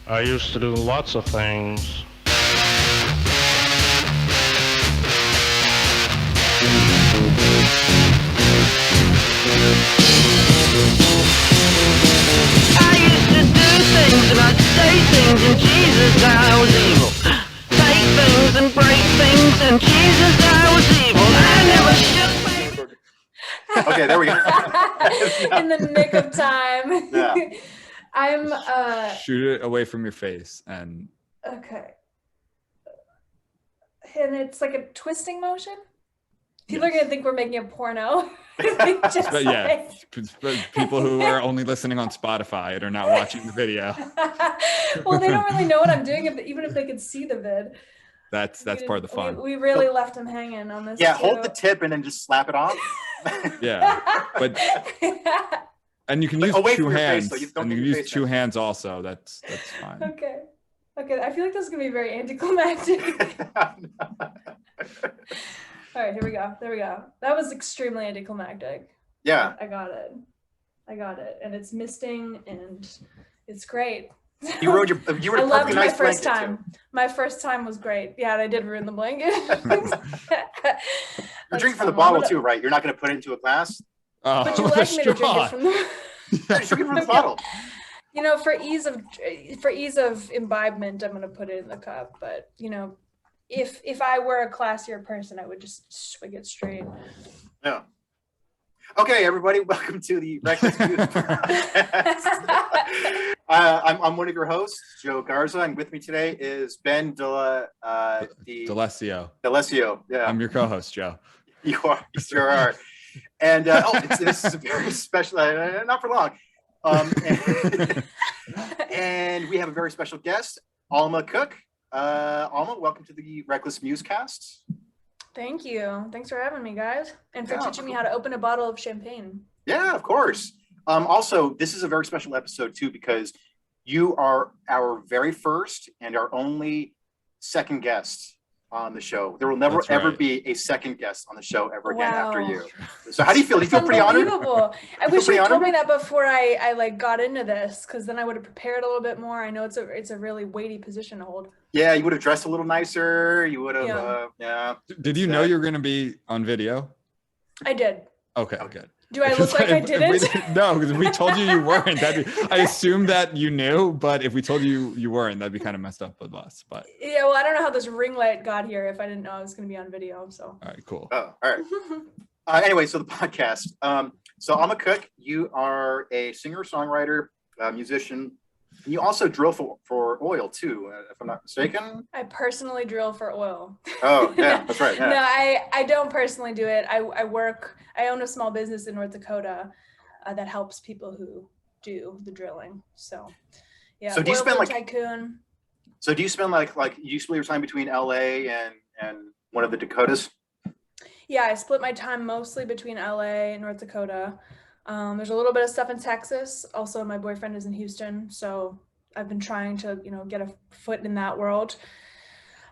I used to do lots of things. I used to do things and I'd say things and Jesus I was evil. Take things and break things and Jesus I was evil. I never shook my... Okay, there we go. In the nick of time. Yeah. I'm shoot it away from your face and okay. And it's like a twisting motion. People are gonna think we're making a porno. Just but yeah, people who are only listening on Spotify and are not watching the video. Well, they don't really know what I'm doing, even if they could see the vid. That's part of the fun. We really left them hanging on this. Yeah, too. hold the tip and then just slap it on. Yeah, but and you can use away two from your face, hands, though. You don't and you need can your use face two down. hands also. That's fine. Okay. I feel like this is gonna be very anticlimactic. All right, here we go. There we go. That was extremely anticlimactic. Yeah. I got it, and it's misting, and it's great. You were I a loved perfectly my nice first blanket, time. My first time was great. Yeah, and I did ruin the blanket. You're drinking from the bottle too, right? You're not going to put it into a glass? Oh, But you like me to drink it from the. You're drinking from the bottle. You know, for ease of imbibement, I'm gonna put it in the cup. But you know, if I were a classier person, I would just swig it straight. Yeah. Okay, everybody, welcome to the Reckless Musecast. I'm one of your hosts, Joe Garza, and with me today is Ben D'Alessio. Yeah, I'm your co-host, Joe. you sure are. And this is a very special, not for long. And we have a very special guest, Alma Cook. Alma, welcome to the Reckless Musecast. Thank you. Thanks for having me, guys, and for Yeah, teaching me how to open a bottle of champagne. Yeah, of course. Also, this is a very special episode too, because you are our very first and our only second guest on the show. There will never That's ever right. be a second guest on the show ever again after Wow. you. So how do you feel? Do you feel pretty honored? Unbelievable. I You feel wish you pretty had told me honored? that before I like got into this, because then I would have prepared a little bit more. I know it's a really weighty position to hold. Yeah, you would have dressed a little nicer. You would have, Yeah. Did you know you were going to be on video? I did. Okay, good. Do I look like I didn't? No, because if we told you weren't, I assumed that you knew, but if we told you weren't, that'd be kind of messed up with us. But Yeah, well, I don't know how this ring light got here if I didn't know I was going to be on video. So. all right, cool. Oh, all right. Anyway, so the podcast. So Alma Cook, you are a singer, songwriter, musician, and you also drill for oil too, if I'm not mistaken. I personally drill for oil. Oh, yeah, that's right. Yeah. No, I don't personally do it. I own a small business in North Dakota that helps people who do the drilling. So, yeah. So do you oil spend field like? tycoon? So do you spend like you split your time between LA and one of the Dakotas? Yeah, I split my time mostly between LA and North Dakota. There's a little bit of stuff in Texas. Also, my boyfriend is in Houston, so I've been trying to, get a foot in that world.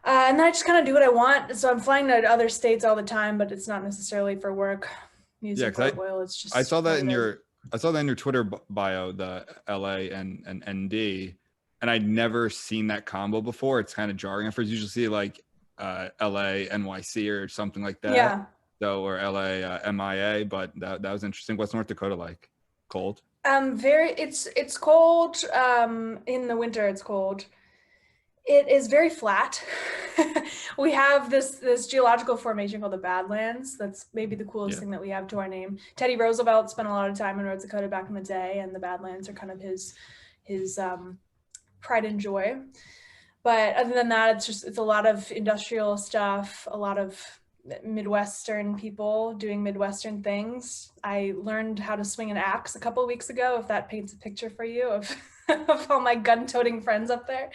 And then I just kind of do what I want. So I'm flying to other states all the time, but it's not necessarily for work, music, Yeah, or oil. It's just. I saw that in what it is. I saw that in your Twitter bio, the LA and ND, and I'd never seen that combo before. It's kind of jarring at first. You usually see like LA NYC or something like that. Yeah. So or LA MIA, but that was interesting. What's North Dakota like? Cold? It's cold. In the winter, it's cold. It is very flat. We have this geological formation called the Badlands. That's maybe the coolest thing that we have to our name. Teddy Roosevelt spent a lot of time in North Dakota back in the day, and the Badlands are kind of his pride and joy. But other than that, it's a lot of industrial stuff, a lot of Midwestern people doing Midwestern things. I learned how to swing an axe a couple of weeks ago, if that paints a picture for you of all my gun-toting friends up there.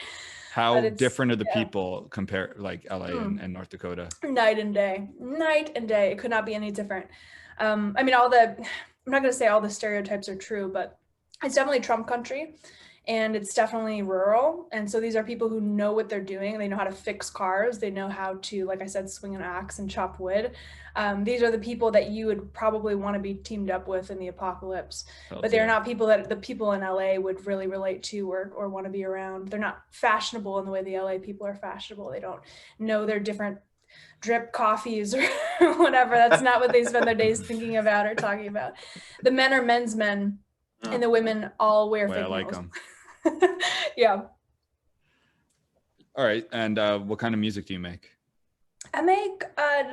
How different are the people compare like LA and North Dakota? Night and day. It could not be any different. I mean, I'm not going to say all the stereotypes are true, but it's definitely Trump country. and it's definitely rural. And so these are people who know what they're doing. They know how to fix cars. They know how to, like I said, swing an axe and chop wood. These are the people that you would probably want to be teamed up with in the apocalypse. But they're not people that the people in LA would really relate to or want to be around. They're not fashionable in the way the LA people are fashionable. They don't know their different drip coffees or whatever. That's not what they spend their days thinking about or talking about. The men are men's men, and the women all wear fake I like nails. them. Yeah. All right. And what kind of music do you make? I make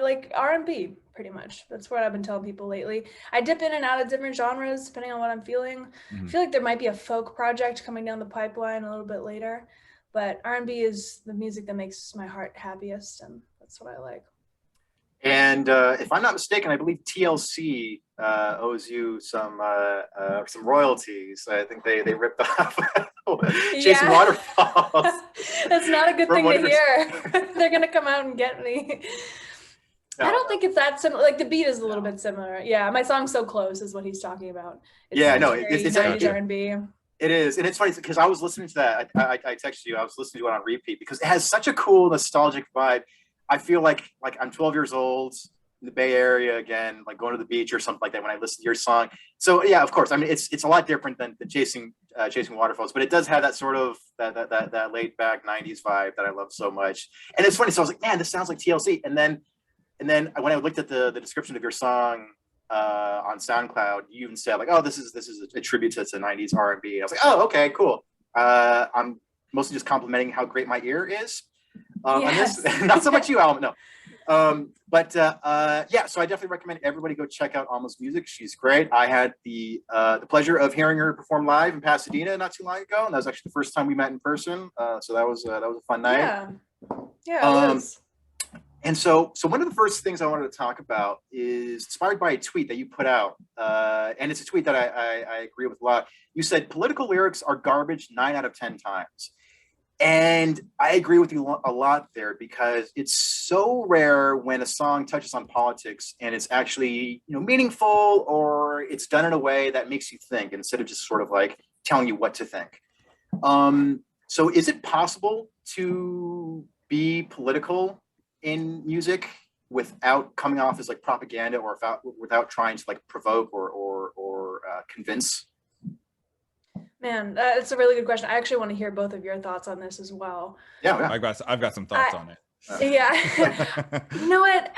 like R&B pretty much. That's what I've been telling people lately. I dip in and out of different genres depending on what I'm feeling. I feel like there might be a folk project coming down the pipeline a little bit later, but R&B is the music that makes my heart happiest, and that's what I like. And if I'm not mistaken, I believe TLC owes you some royalties. I think they ripped off Chasing Waterfalls. That's not a good thing to hear. They're gonna come out and get me. No, I don't think it's that similar. Like the beat is a little bit similar. Yeah, my song's So Close is what he's talking about. It's R&B. It is, and it's funny because I was listening to that. I texted you. I was listening to it on repeat because it has such a cool nostalgic vibe. I feel like I'm 12 years old in the Bay Area again, like going to the beach or something like that when I listen to your song. So yeah, of course. I mean, it's a lot different than Chasing Waterfalls, but it does have that sort of that laid back 90s vibe that I love so much. And it's funny. So I was like, man, this sounds like TLC. And then when I looked at the description of your song on SoundCloud, you even said like, oh, this is a tribute to 90s R&B. I was like, oh, okay, cool. I'm mostly just complimenting how great my ear is. Yes. And this, not so much you, Alma, no. Yeah, so I definitely recommend everybody go check out Alma's music. She's great. I had the pleasure of hearing her perform live in Pasadena not too long ago, and that was actually the first time we met in person. So that was a fun night. Yeah, it was. And so one of the first things I wanted to talk about is inspired by a tweet that you put out, and it's a tweet that I agree with a lot. You said political lyrics are garbage 9 out of 10 times. And I agree with you a lot there because it's so rare when a song touches on politics and it's actually, meaningful, or it's done in a way that makes you think instead of just sort of like telling you what to think. So is it possible to be political in music without coming off as like propaganda, or without trying to like provoke or convince? Man, that's a really good question. I actually want to hear both of your thoughts on this as well. Yeah. I've got some thoughts on it. Yeah. You know what?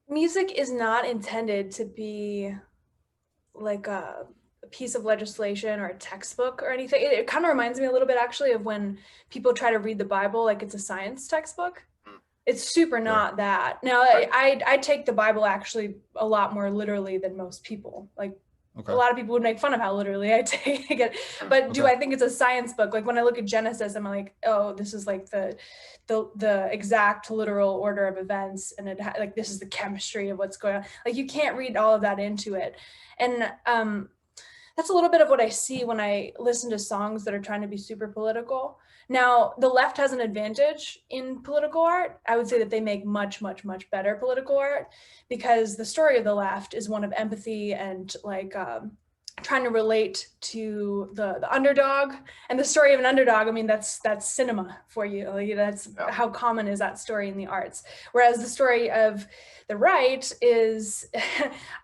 Music is not intended to be like a piece of legislation or a textbook or anything. It kind of reminds me a little bit actually of when people try to read the Bible like it's a science textbook. It's super not that. Now, I take the Bible actually a lot more literally than most people. Like, a lot of people would make fun of how literally I take it, but do I think it's a science book? Like when I look at Genesis, I'm like, oh, this is like the exact literal order of events, and like this is the chemistry of what's going on. Like you can't read all of that into it, and that's a little bit of what I see when I listen to songs that are trying to be super political. Now, the left has an advantage in political art. I would say that they make much, much, much better political art because the story of the left is one of empathy and like trying to relate to the underdog. And the story of an underdog, I mean, that's cinema for you. Like, that's how common is that story in the arts. Whereas the story of the right is,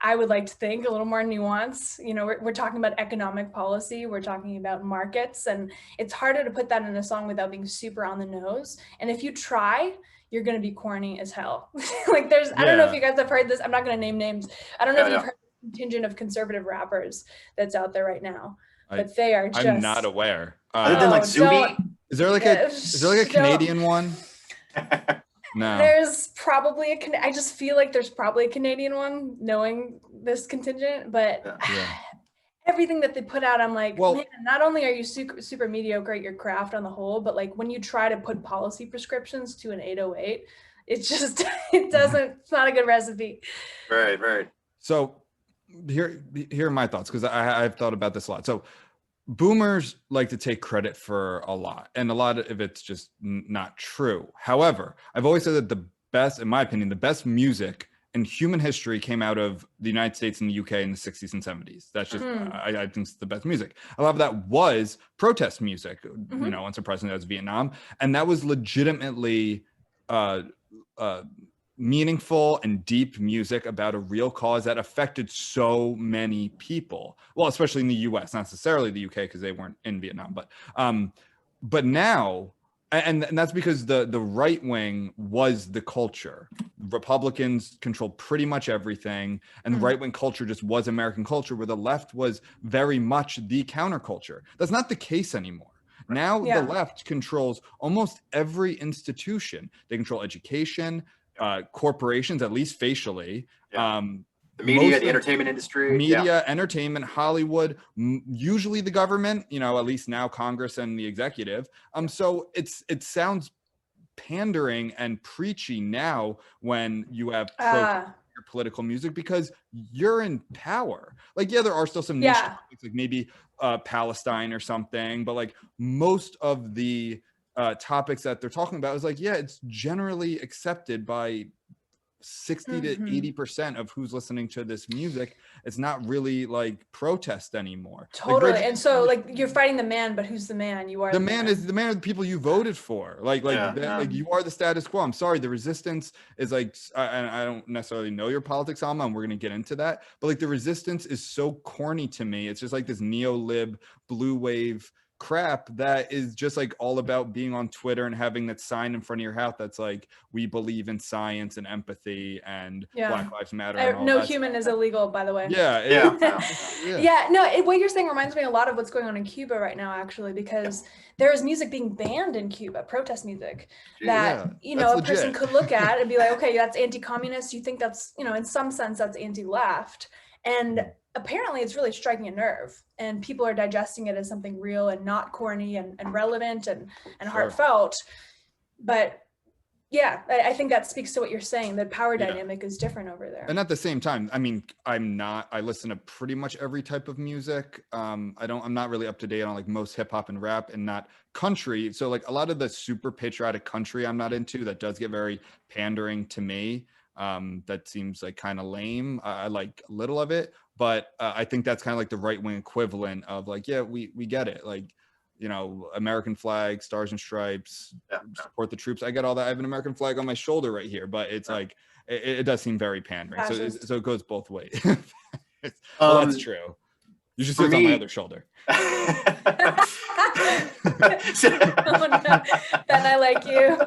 I would like to think, a little more nuanced. We're talking about economic policy, we're talking about markets, and it's harder to put that in a song without being super on the nose. And if you try, you're going to be corny as hell. Like I don't know if you guys have heard this. I'm not going to name names. I don't know if you've heard the contingent of conservative rappers that's out there right now, but they are just. I'm not aware. Other than like Zuby? Is there like a Canadian one? No. There's probably I just feel like there's probably a Canadian one, knowing this contingent, but everything that they put out, I'm like, man, not only are you super mediocre at your craft on the whole, but like when you try to put policy prescriptions to an 808, it's not a good recipe. Right. So here are my thoughts, because I've thought about this a lot. So boomers like to take credit for a lot, and a lot of it's just not true. However, I've always said that the best, in my opinion, the best music in human history came out of the United States and the UK in the 60s and 70s. That's just, I think it's the best music. A lot of that was protest music, you know, unsurprisingly, that was Vietnam. And that was legitimately meaningful and deep music about a real cause that affected so many people. Well, especially in the US, not necessarily the UK because they weren't in Vietnam, but now, and that's because the right wing was the culture. Republicans controlled pretty much everything, and the right wing culture just was American culture, where the left was very much the counterculture. That's not the case anymore. Now the left controls almost every institution. They control education, corporations, at least facially. The media, the entertainment industry. Entertainment, Hollywood, usually the government, you know, at least now Congress and the executive. So it sounds pandering and preachy now when you have your political music, because you're in power. Like, there are still some niche topics, like maybe Palestine or something, but like most of the topics that they're talking about is like, it's generally accepted by 60 to 80% of who's listening to this music. It's not really like protest anymore. Totally. Like, and so like you're fighting the man, but who's the man? You are the man. Is the man of the people you voted for. Like you are the status quo. I'm sorry, the resistance is like, I don't necessarily know your politics, Alma, and we're gonna get into that, but like the resistance is so corny to me. It's just like this neo-lib blue wave crap that is just like all about being on Twitter and having that sign in front of your house that's like, we believe in science and empathy and Black Lives Matter. And all no that human stuff. is illegal, by the way. What you're saying reminds me a lot of what's going on in Cuba right now, actually, because there is music being banned in Cuba, protest music, that you know, a person could look at and be like, okay, that's anti-communist. You think that's, you know, in some sense that's anti-left, and apparently it's really striking a nerve, and people are digesting it as something real and not corny and relevant and heartfelt. But I think that speaks to what you're saying. The power dynamic is different over there. And at the same time, I mean, I listen to pretty much every type of music. I'm not really up to date on like most hip hop and rap, and not country. So like a lot of the super patriotic country I'm not into, that does get very pandering to me. That seems like kind of lame. I like a little of it, but I think that's kind of like the right wing equivalent of like, we get it. Like, you know, American flag, stars and stripes, support the troops. I get all that. I have an American flag on my shoulder right here, but it's like, it does seem very pandering. So it goes both ways. Well, that's true. You should see it's on my other shoulder. Oh, no. Ben, I like you.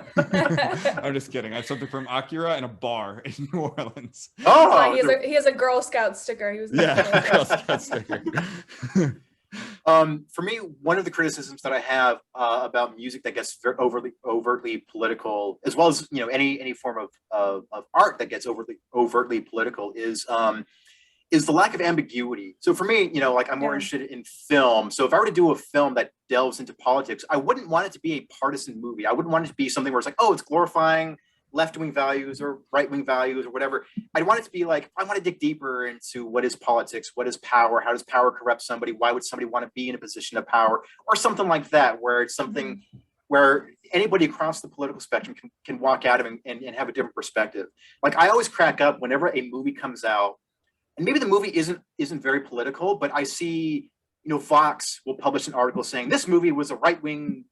I'm just kidding. I have something from Acura in a bar in New Orleans. Oh, he has a Girl Scout sticker. He was Girl Scout sticker. For me, one of the criticisms that I have about music that gets very overtly political, as well as, you know, any form of art that gets overtly political, is the lack of ambiguity. So for me, you know, like I'm more interested in film. So if I were to do a film that delves into politics, I wouldn't want it to be a partisan movie. I wouldn't want it to be something where it's like, oh, it's glorifying left-wing values or right-wing values or whatever. I'd want it to be like, I want to dig deeper into what is politics, what is power, how does power corrupt somebody, why would somebody want to be in a position of power, or something like that, where it's something where anybody across the political spectrum can walk out of and have a different perspective. Like I always crack up whenever a movie comes out, and maybe the movie isn't very political, but I see, you know, Vox will publish an article saying this movie was a right-wing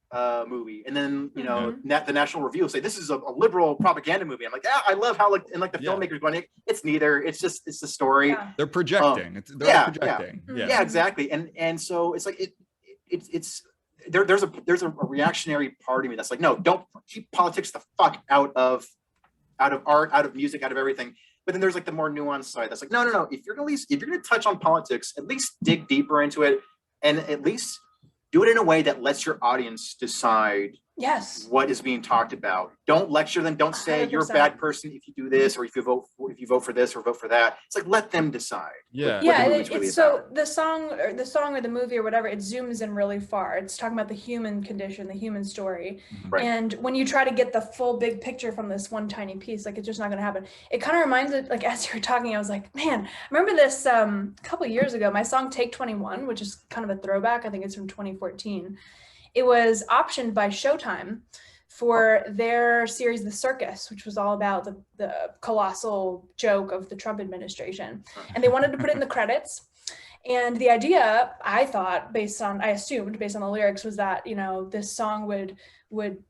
movie, and then you know the National Review will say this is a liberal propaganda movie. I'm like, I love how the filmmakers going, it's neither. It's the story. They're projecting. They're projecting. Yeah, exactly. And so it's like there's a reactionary part of me that's like, no, don't keep politics the fuck out of art, out of music, out of everything. But then there's like the more nuanced side that's like, no. If you're gonna touch on politics, at least dig deeper into it, and at least do it in a way that lets your audience decide what is being talked about. Don't lecture them. Don't say 100%. You're a bad person if you do this, or if you vote for this or vote for that. It's like, let them decide. It's so the song or the movie or whatever, it zooms in really far. It's talking about the human condition, the human story. Right. And when you try to get the full big picture from this one tiny piece, like it's just not going to happen. It kind of reminds me, like as you were talking, I was like, man, I remember this a couple of years ago, my song Take 21, which is kind of a throwback. I think it's from 2014. It was optioned by Showtime for their series The Circus, which was all about the colossal joke of the Trump administration. And they wanted to put it in the credits. And the idea, I assumed based on the lyrics, was that, you know, this song would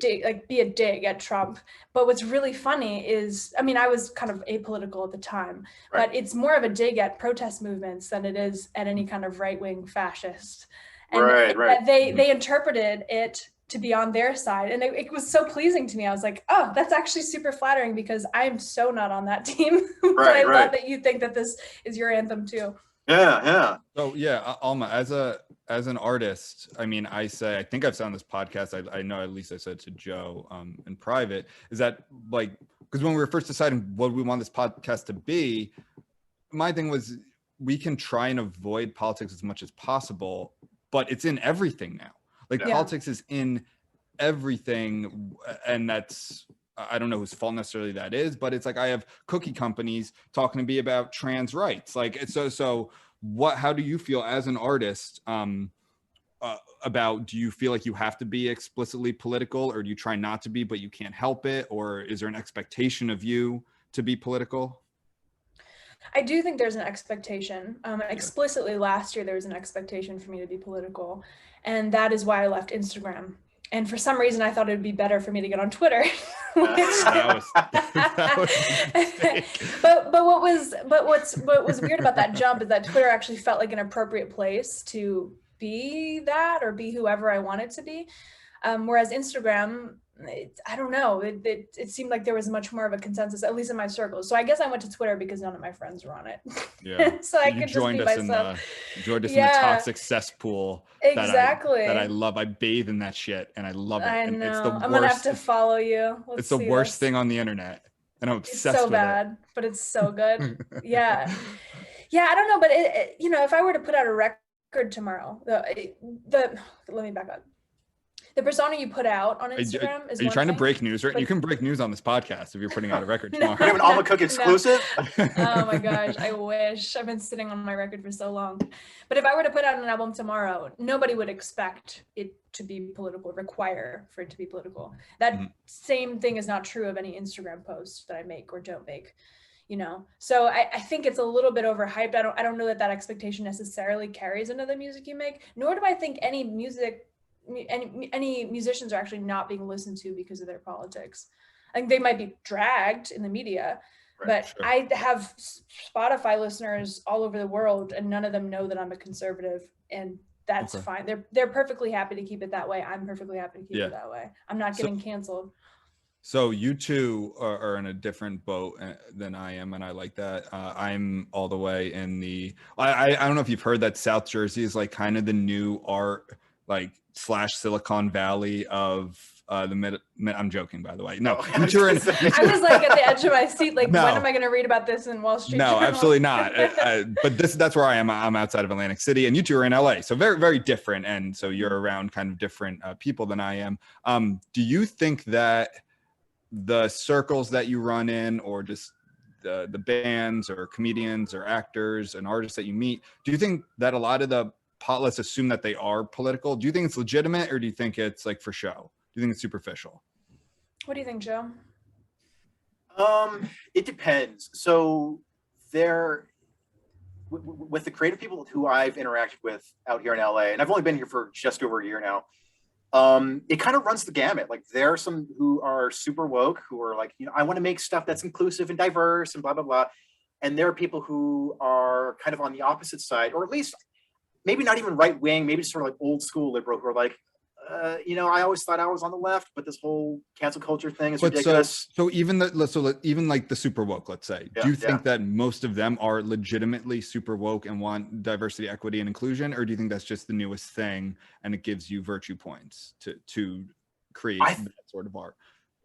be a dig at Trump. But what's really funny is, I mean, I was kind of apolitical at the time, Right. but it's more of a dig at protest movements than it is at any kind of right-wing fascist. And Right. they interpreted it to be on their side, and it was so pleasing to me. I was like, oh, that's actually super flattering, because I'm so not on that team. But I love that you think that this is your anthem too. Yeah. So yeah, Alma, as an artist, I mean, I think I've said on this podcast, I know at least I said to Joe in private, is that like, because when we were first deciding what we want this podcast to be, my thing was, we can try and avoid politics as much as possible, but it's in everything now. Like politics is in everything, and that's, I don't know whose fault necessarily that is, but it's like, I have cookie companies talking to me about trans rights. Like, so how do you feel as an artist about, do you feel like you have to be explicitly political, or do you try not to be, but you can't help it? Or is there an expectation of you to be political? I do think there's an expectation. Explicitly last year, there was an expectation for me to be political. And that is why I left Instagram. And for some reason, I thought it would be better for me to get on Twitter. That was but what was weird about that jump is that Twitter actually felt like an appropriate place to be that, or be whoever I wanted to be. Whereas Instagram, I don't know, it seemed like there was much more of a consensus, at least in my circles. So I guess I went to Twitter because none of my friends were on it. Yeah. So I could just be myself. Joined us in the toxic cesspool. Exactly. That I love. I bathe in that shit, and I love it. I And know. it's the worst. I'm gonna have to follow you. It's the worst thing on the internet, and I'm obsessed with it. It's so bad, but it's so good. Yeah. I don't know, but it, you know, if I were to put out a record tomorrow, let me back up. The persona you put out on Instagram is. Are you trying to break news? Right? You can break news on this podcast if you're putting out a record tomorrow. You have an Alma Cook exclusive? Oh my gosh, I wish. I've been sitting on my record for so long. But if I were to put out an album tomorrow, nobody would expect it to be political, require for it to be political. That same thing is not true of any Instagram post that I make or don't make. You know, so I think it's a little bit overhyped. I don't know that expectation necessarily carries into the music you make, nor do I think any musicians are actually not being listened to because of their politics. I think they might be dragged in the media, but sure. I have Spotify listeners all over the world, and none of them know that I'm a conservative, and that's fine. They're perfectly happy to keep it that way. I'm perfectly happy to keep it that way. I'm not getting canceled. So you two are in a different boat than I am, and I like that. I'm all the way in the. I don't know if you've heard that South Jersey is like kind of the new art, like / Silicon Valley of the mid. I'm joking, by the way. No, I was like at the edge of my seat, like, when am I going to read about this in Wall Street No, Journal? absolutely not. But that's where I am. I'm outside of Atlantic City, and you two are in LA, so very, very different. And so you're around kind of different people than I am. Do you think that the circles that you run in, or just the bands or comedians or actors and artists that you meet, do you think that a lot of the let's assume that they are political, do you think it's legitimate, or do you think it's like for show? Do you think it's superficial? What do you think, Joe? It depends. So with the creative people who I've interacted with out here in LA, and I've only been here for just over a year now, it kind of runs the gamut. Like, there are some who are super woke, who are like, you know, I want to make stuff that's inclusive and diverse and blah, blah, blah. And there are people who are kind of on the opposite side, or at least maybe not even right wing, maybe just sort of like old school liberal, who are like, you know, I always thought I was on the left, but this whole cancel culture thing is ridiculous. So even like the super woke, let's say, do you think that most of them are legitimately super woke and want diversity, equity, and inclusion, or do you think that's just the newest thing and it gives you virtue points to create that sort of art?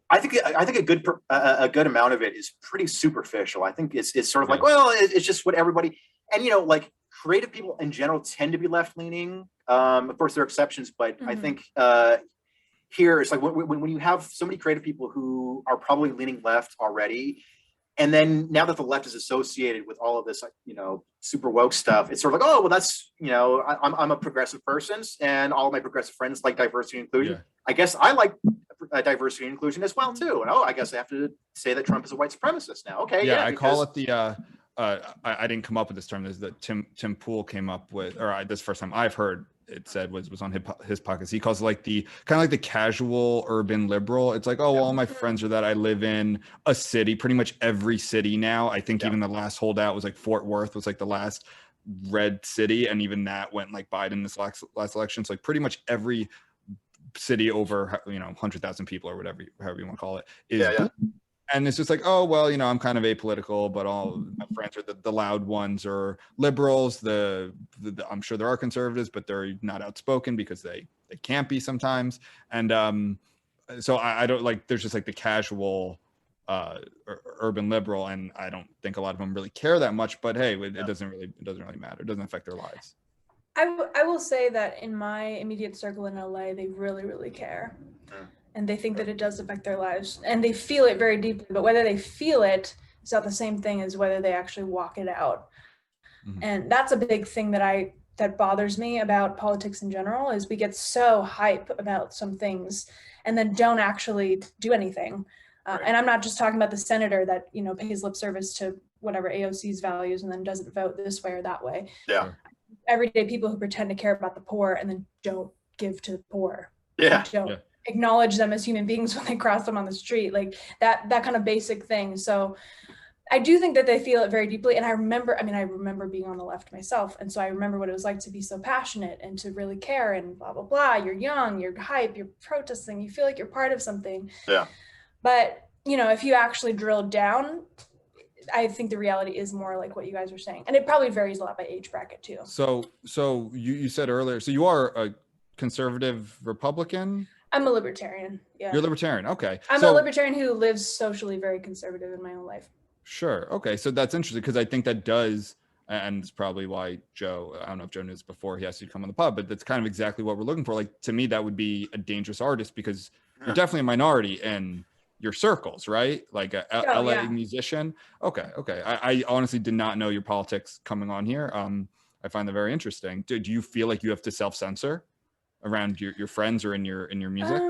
I think a good amount of it is pretty superficial. I think it's sort of like, well, it's just what everybody, and you know, like, creative people in general tend to be left leaning. Of course, there are exceptions, but I think here it's like when you have so many creative people who are probably leaning left already, and then now that the left is associated with all of this, you know, super woke stuff, it's sort of like, oh, well, that's, you know, I'm a progressive person, and all of my progressive friends like diversity and inclusion. I guess I like diversity and inclusion as well too. And I guess I have to say that Trump is a white supremacist now. Okay, yeah, I call it the. I didn't come up with this term. This is that Tim Pool came up with, or this first time I've heard it said was on his podcast. He calls it like the kind of like the casual urban liberal. It's like, oh, well, all my friends are that I live in a city, pretty much every city now. I think even the last holdout was like Fort Worth was like the last red city, and even that went like Biden this last election. So like pretty much every city over 100,000 people or whatever, however you want to call it, is and it's just like, oh, well, I'm kind of apolitical, but all my friends are the loud ones or liberals. The I'm sure there are conservatives, but they're not outspoken because they can't be sometimes. And so I don't like, there's just like the casual urban liberal, and I don't think a lot of them really care that much, but hey, it doesn't really matter. It doesn't affect their lives. I will say that in my immediate circle in LA, they really, really care. And they think that it does affect their lives, and they feel it very deeply, but whether they feel it is not the same thing as whether they actually walk it out. And that's a big thing that bothers me about politics in general, is we get so hype about some things and then don't actually do anything. And I'm not just talking about the senator that, pays lip service to whatever AOC's values and then doesn't vote this way or that way. Yeah. Everyday people who pretend to care about the poor and then don't give to the poor. Yeah. Don't acknowledge them as human beings when they cross them on the street, like that kind of basic thing. So I do think that they feel it very deeply. And I remember being on the left myself. And so I remember what it was like to be so passionate and to really care and blah, blah, blah. You're young, you're hype, you're protesting, you feel like you're part of something. Yeah. But, if you actually drill down, I think the reality is more like what you guys are saying. And it probably varies a lot by age bracket too. So you said earlier, so you are a conservative Republican? I'm a libertarian. Yeah. You're a libertarian. Okay. I'm a libertarian who lives socially very conservative in my own life. Sure. Okay. So that's interesting, because I think that does, and it's probably why Joe, I don't know if Joe knew this before he asked you to come on the pod, but that's kind of exactly what we're looking for. Like, to me, that would be a dangerous artist, because you're definitely a minority in your circles, right? Like a LA musician. Okay. I honestly did not know your politics coming on here. I find that very interesting. Do you feel like you have to self-censor around your friends or in your music?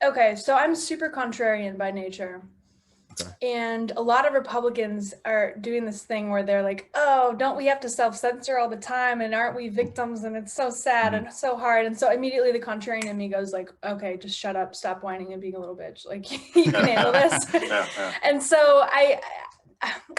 Okay, so I'm super contrarian by nature. Okay. And a lot of Republicans are doing this thing where they're like, oh, don't we have to self-censor all the time? And aren't we victims? And it's so sad and so hard. And so immediately the contrarian in me goes like, okay, just shut up, stop whining and being a little bitch. Like, you can handle this. And so I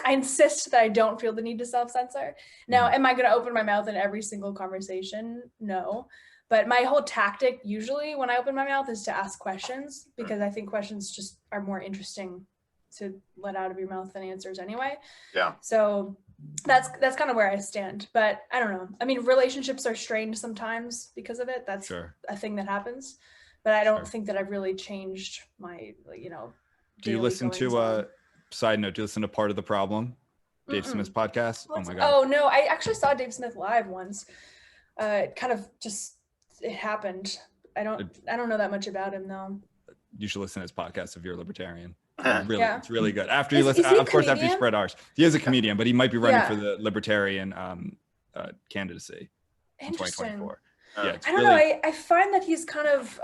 insist that I don't feel the need to self-censor. Now, am I going to open my mouth in every single conversation? No. But my whole tactic usually when I open my mouth is to ask questions, because I think questions just are more interesting to let out of your mouth than answers anyway. Yeah. So that's kind of where I stand. But I don't know. I mean, relationships are strained sometimes because of it. That's a thing that happens. But I don't think that I've really changed my, Do you listen to side note, do you listen to Part of the Problem? Dave Smith's podcast? Oh my God. Oh no, I actually saw Dave Smith live once. It happened. I don't know that much about him though. You should listen to his podcast if you're a libertarian. It's really good. After you listen, of course, after you spread ours. He is a comedian, but he might be running for the Libertarian candidacy in 2024. I don't know. I find that he's kind of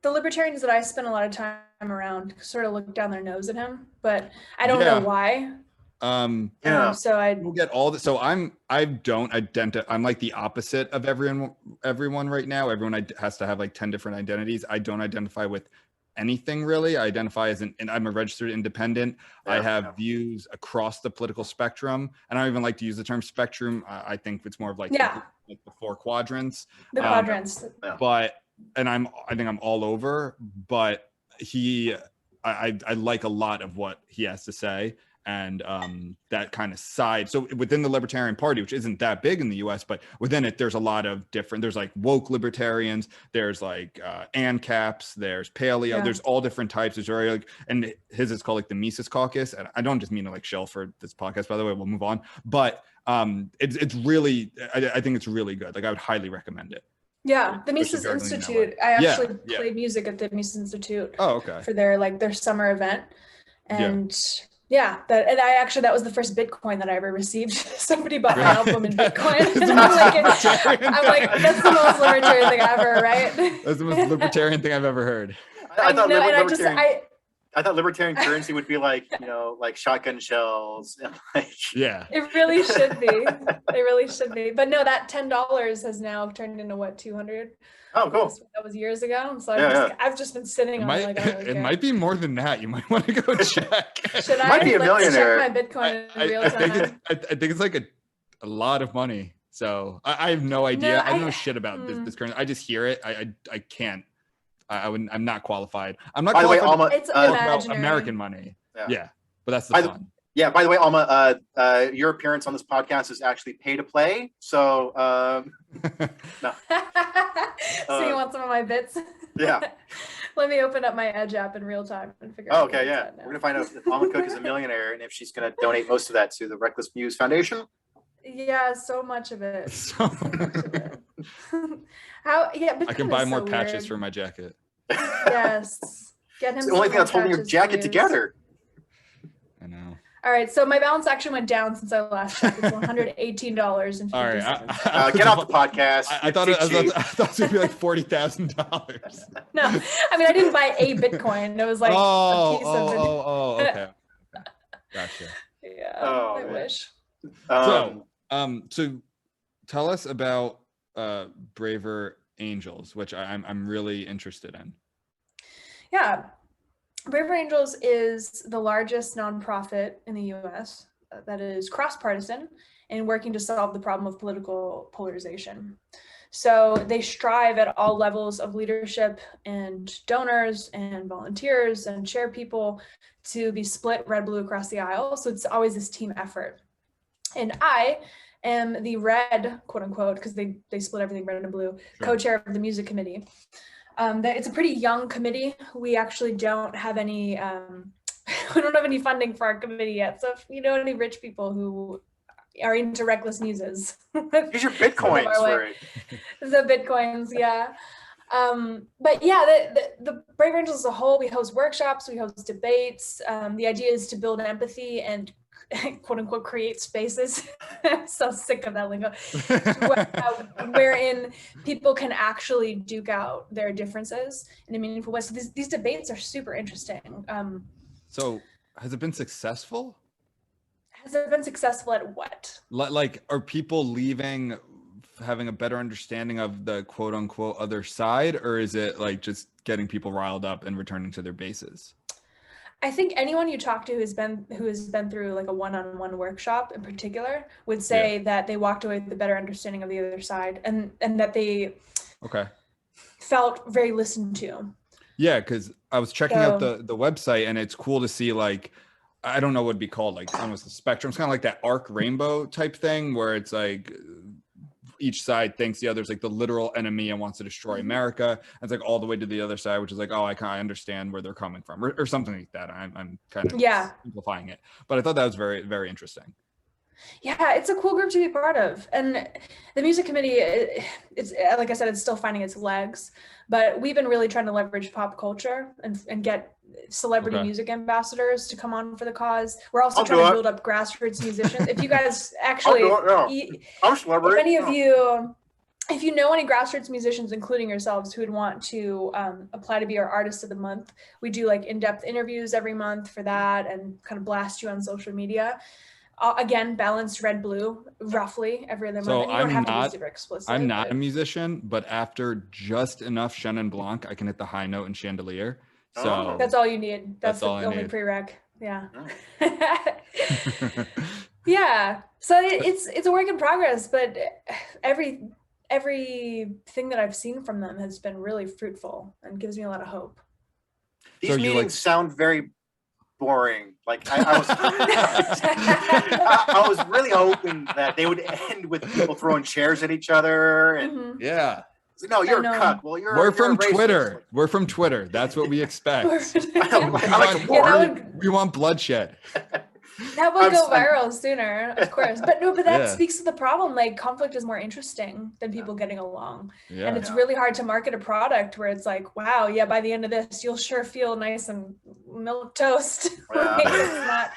the libertarians that I spend a lot of time around sort of look down their nose at him, but I don't know why. So I will get all this. So I'm like the opposite of everyone right now. Everyone has to have like 10 different identities. I don't identify with anything really. I identify as and I'm a registered independent. I have views across the political spectrum, and I don't even like to use the term spectrum. I think it's more of like the four quadrants. The quadrants. But I think I'm all over. But I like a lot of what he has to say. And that kind of side. So within the Libertarian Party, which isn't that big in the US, but within it, there's a lot of there's like woke libertarians, there's like ANCAPs, there's paleo, there's all different types. There's very and his is called like the Mises Caucus. And I don't just mean to like shill for this podcast, by the way, we'll move on. But it's really, I think it's really good. Like I would highly recommend it. Yeah, the Mises Institute. I actually played music at the Mises Institute. Oh, okay. For their summer event. And that was the first Bitcoin that I ever received. Somebody bought my album in Bitcoin. And I'm like, that's the most libertarian thing ever, right? That's the most libertarian thing I've ever heard. I thought know, and libertarian. I thought libertarian currency would be like, like shotgun shells and like. Yeah. It really should be. It really should be. But no, that $10 has now turned into what, 200? Oh, cool. That was years ago. So Yeah, I've just been sitting It on might, it. Like, I don't really it care. might be more than that. You might want to go check. Should I? Might be a Let's millionaire. check my Bitcoin in real time. I think it's like a lot of money. So I have no idea. No, I don't know shit about this current. I just hear it. I can't. I'm not qualified. I'm not By the way, qualified Alma, It's to talk about imaginary. American money. Yeah. Yeah, but that's the By fun. yeah. By the way, Alma, your appearance on this podcast is actually pay to play. So no. So you want some of my bits? Yeah. Let me open up my Edge app in real time and figure Oh, out. okay, where it's yeah. at now. We're gonna find out if Alma Cook is a millionaire and if she's gonna donate most of that to the Reckless Muse Foundation. Yeah, so much of it. So So much of it. How? Yeah, I can Bitcoin buy is more so patches weird. for my jacket. Yes. Get him. It's the only some thing that's holding your patches, jacket please. together. I know. All right, so my balance actually went down since I last checked. It's $118.50. All right. Get off the podcast. I thought it It's was going to be like $40,000. No, I mean I didn't buy a Bitcoin. It was like a piece of it. Okay. Gotcha. Yeah, Oh, I man. wish. So tell us about Braver Angels, which I'm really interested in. Yeah. Braver Angels is the largest nonprofit in the US that is cross-partisan and working to solve the problem of political polarization. So they strive at all levels of leadership and donors and volunteers and chair people to be split red-blue across the aisle. So it's always this team effort. And I am the red, quote unquote, because they split everything red and blue, Sure. co-chair of the music committee. It's a pretty young committee. We actually don't have any, we don't have any funding for our committee yet. So if you know any rich people who are into reckless muses, Use your bitcoins our for way. it. The bitcoins, yeah. But yeah, the Brave Angels as a whole, we host workshops, we host debates. The idea is to build empathy and quote unquote create spaces. I'm so sick of that lingo. Wherein people can actually duke out their differences in a meaningful way. So these debates are super interesting. So has it been successful? Has it been successful at what? Like, are people leaving having a better understanding of the quote unquote other side, or is it like just getting people riled up and returning to their bases? I think anyone you talk to who has been through like a one-on-one workshop in particular would say that they walked away with a better understanding of the other side and that they felt very listened to. Yeah, because I was checking out the website and it's cool to see, like, I don't know what it'd be called, like almost the spectrum. It's kind of like that arc rainbow type thing where it's like each side thinks the other's like the literal enemy and wants to destroy America. And it's like all the way to the other side, which is like, oh, I understand where they're coming from, or something like that. I'm kind of simplifying it, but I thought that was very, very interesting. Yeah, it's a cool group to be part of. And the music committee, it's like I said, it's still finding its legs, but we've been really trying to leverage pop culture and get celebrity music ambassadors to come on for the cause. We're also trying to build up grassroots musicians. If you guys actually, I'm a celebrity. if any of you, if you know any grassroots musicians, including yourselves, who would want to apply to be our artist of the month, we do like in-depth interviews every month for that and kind of blast you on social media. Again, balanced red blue roughly every other month. So And you don't have to be super explicit. I'm not a musician, but after just enough Chenin Blanc, I can hit the high note in Chandelier. So that's all you need. That's the only need. prereq. Yeah. Yeah. So it's a work in progress, but everything that I've seen from them has been really fruitful and gives me a lot of hope. These meetings sound very boring. Like I was, I was really hoping that they would end with people throwing chairs at each other and no, you're a cuck. Well, we're from Twitter. We're from Twitter. That's what we expect. We want bloodshed. That will go viral sooner, of course. But that speaks to the problem. Like, conflict is more interesting than people getting along. Yeah. And it's really hard to market a product where it's like, wow, yeah, by the end of this, you'll sure feel nice and milk toast. Like,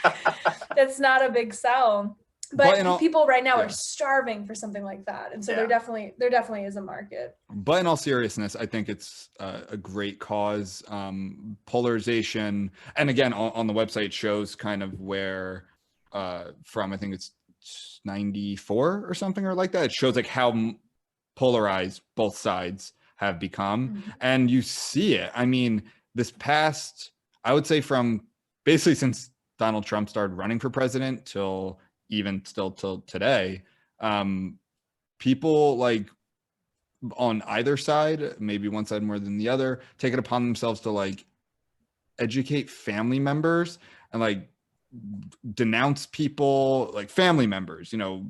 that's not a big sell. But people right now yeah. are starving for something like that, and so Yeah. there definitely is a market. But in all seriousness, I think it's a great cause. Polarization, and again, on the website shows kind of where from, I think it's 94 or something or like that. It shows like how polarized both sides have become, and you see it. I mean, this past, I would say from basically since Donald Trump started running for president till even still till today, people like on either side, maybe one side more than the other, take it upon themselves to like educate family members and like denounce people, like family members, you know,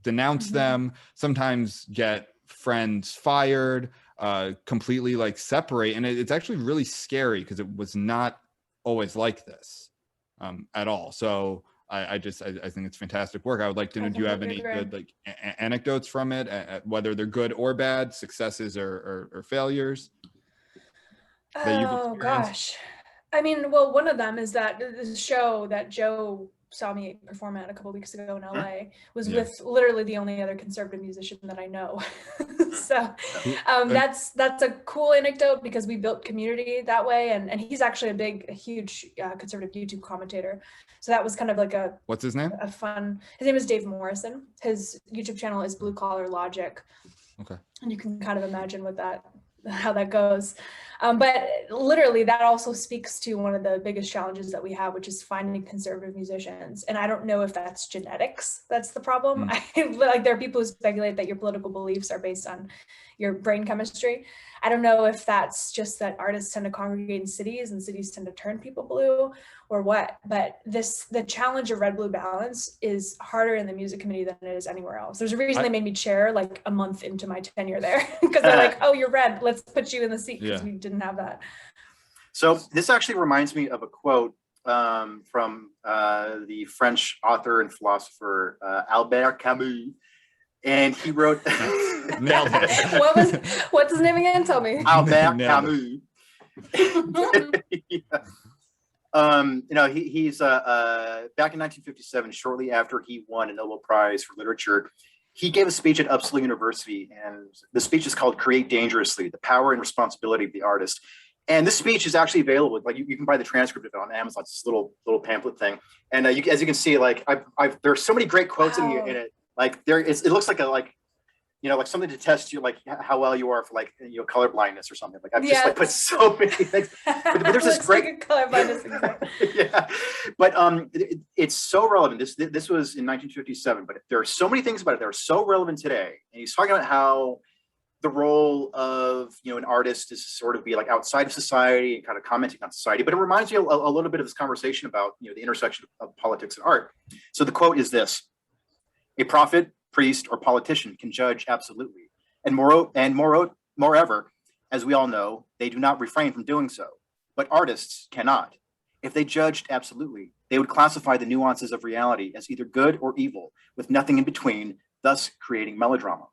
denounce them, sometimes get friends fired, completely like separate. And it's actually really scary because it was not always like this at all. So I think it's fantastic work. I would like to know, do you have any good like anecdotes from it, whether they're good or bad, successes or failures? Oh gosh. I mean, well, one of them is that the show that Joe saw me perform at a couple of weeks ago in LA was with literally the only other conservative musician that I know. So that's a cool anecdote because we built community that way. And he's actually a huge conservative YouTube commentator. So that was kind of like what's his name? His name is Dave Morrison. His YouTube channel is Blue Collar Logic. Okay. And you can kind of imagine how that goes. But literally that also speaks to one of the biggest challenges that we have, which is finding conservative musicians. And I don't know if that's genetics, that's the problem. Like there are people who speculate that your political beliefs are based on your brain chemistry. I don't know if that's just that artists tend to congregate in cities and cities tend to turn people blue or what, but the challenge of red-blue balance is harder in the music community than it is anywhere else. There's a reason they made me chair like a month into my tenure there because they're like, oh, you're red, let's put you in the seat because we didn't have that. So this actually reminds me of a quote from the French author and philosopher Albert Camus. And he wrote, Nailed it. What's his name again? Tell me. Albert Camus. He's back in 1957, shortly after he won a Nobel Prize for Literature, he gave a speech at Uppsala University, and the speech is called "Create Dangerously: The Power and Responsibility of the Artist." And this speech is actually available. Like you can buy the transcript of it on Amazon. It's this little pamphlet thing, and as you can see, like there's so many great quotes in it. Like it looks like like something to test you, like how well you are for like color blindness or something. Like I've just like put so many things. But there's this great like color blindness exam. Yeah, but it's so relevant. This was in 1957, but there are so many things about it that are so relevant today. And he's talking about how the role of an artist is to sort of be like outside of society and kind of commenting on society. But it reminds me a little bit of this conversation about the intersection of politics and art. So the quote is this: "A prophet, priest, or politician can judge absolutely, and moreover, as we all know, they do not refrain from doing so. But artists cannot. If they judged absolutely, they would classify the nuances of reality as either good or evil, with nothing in between, thus creating melodrama."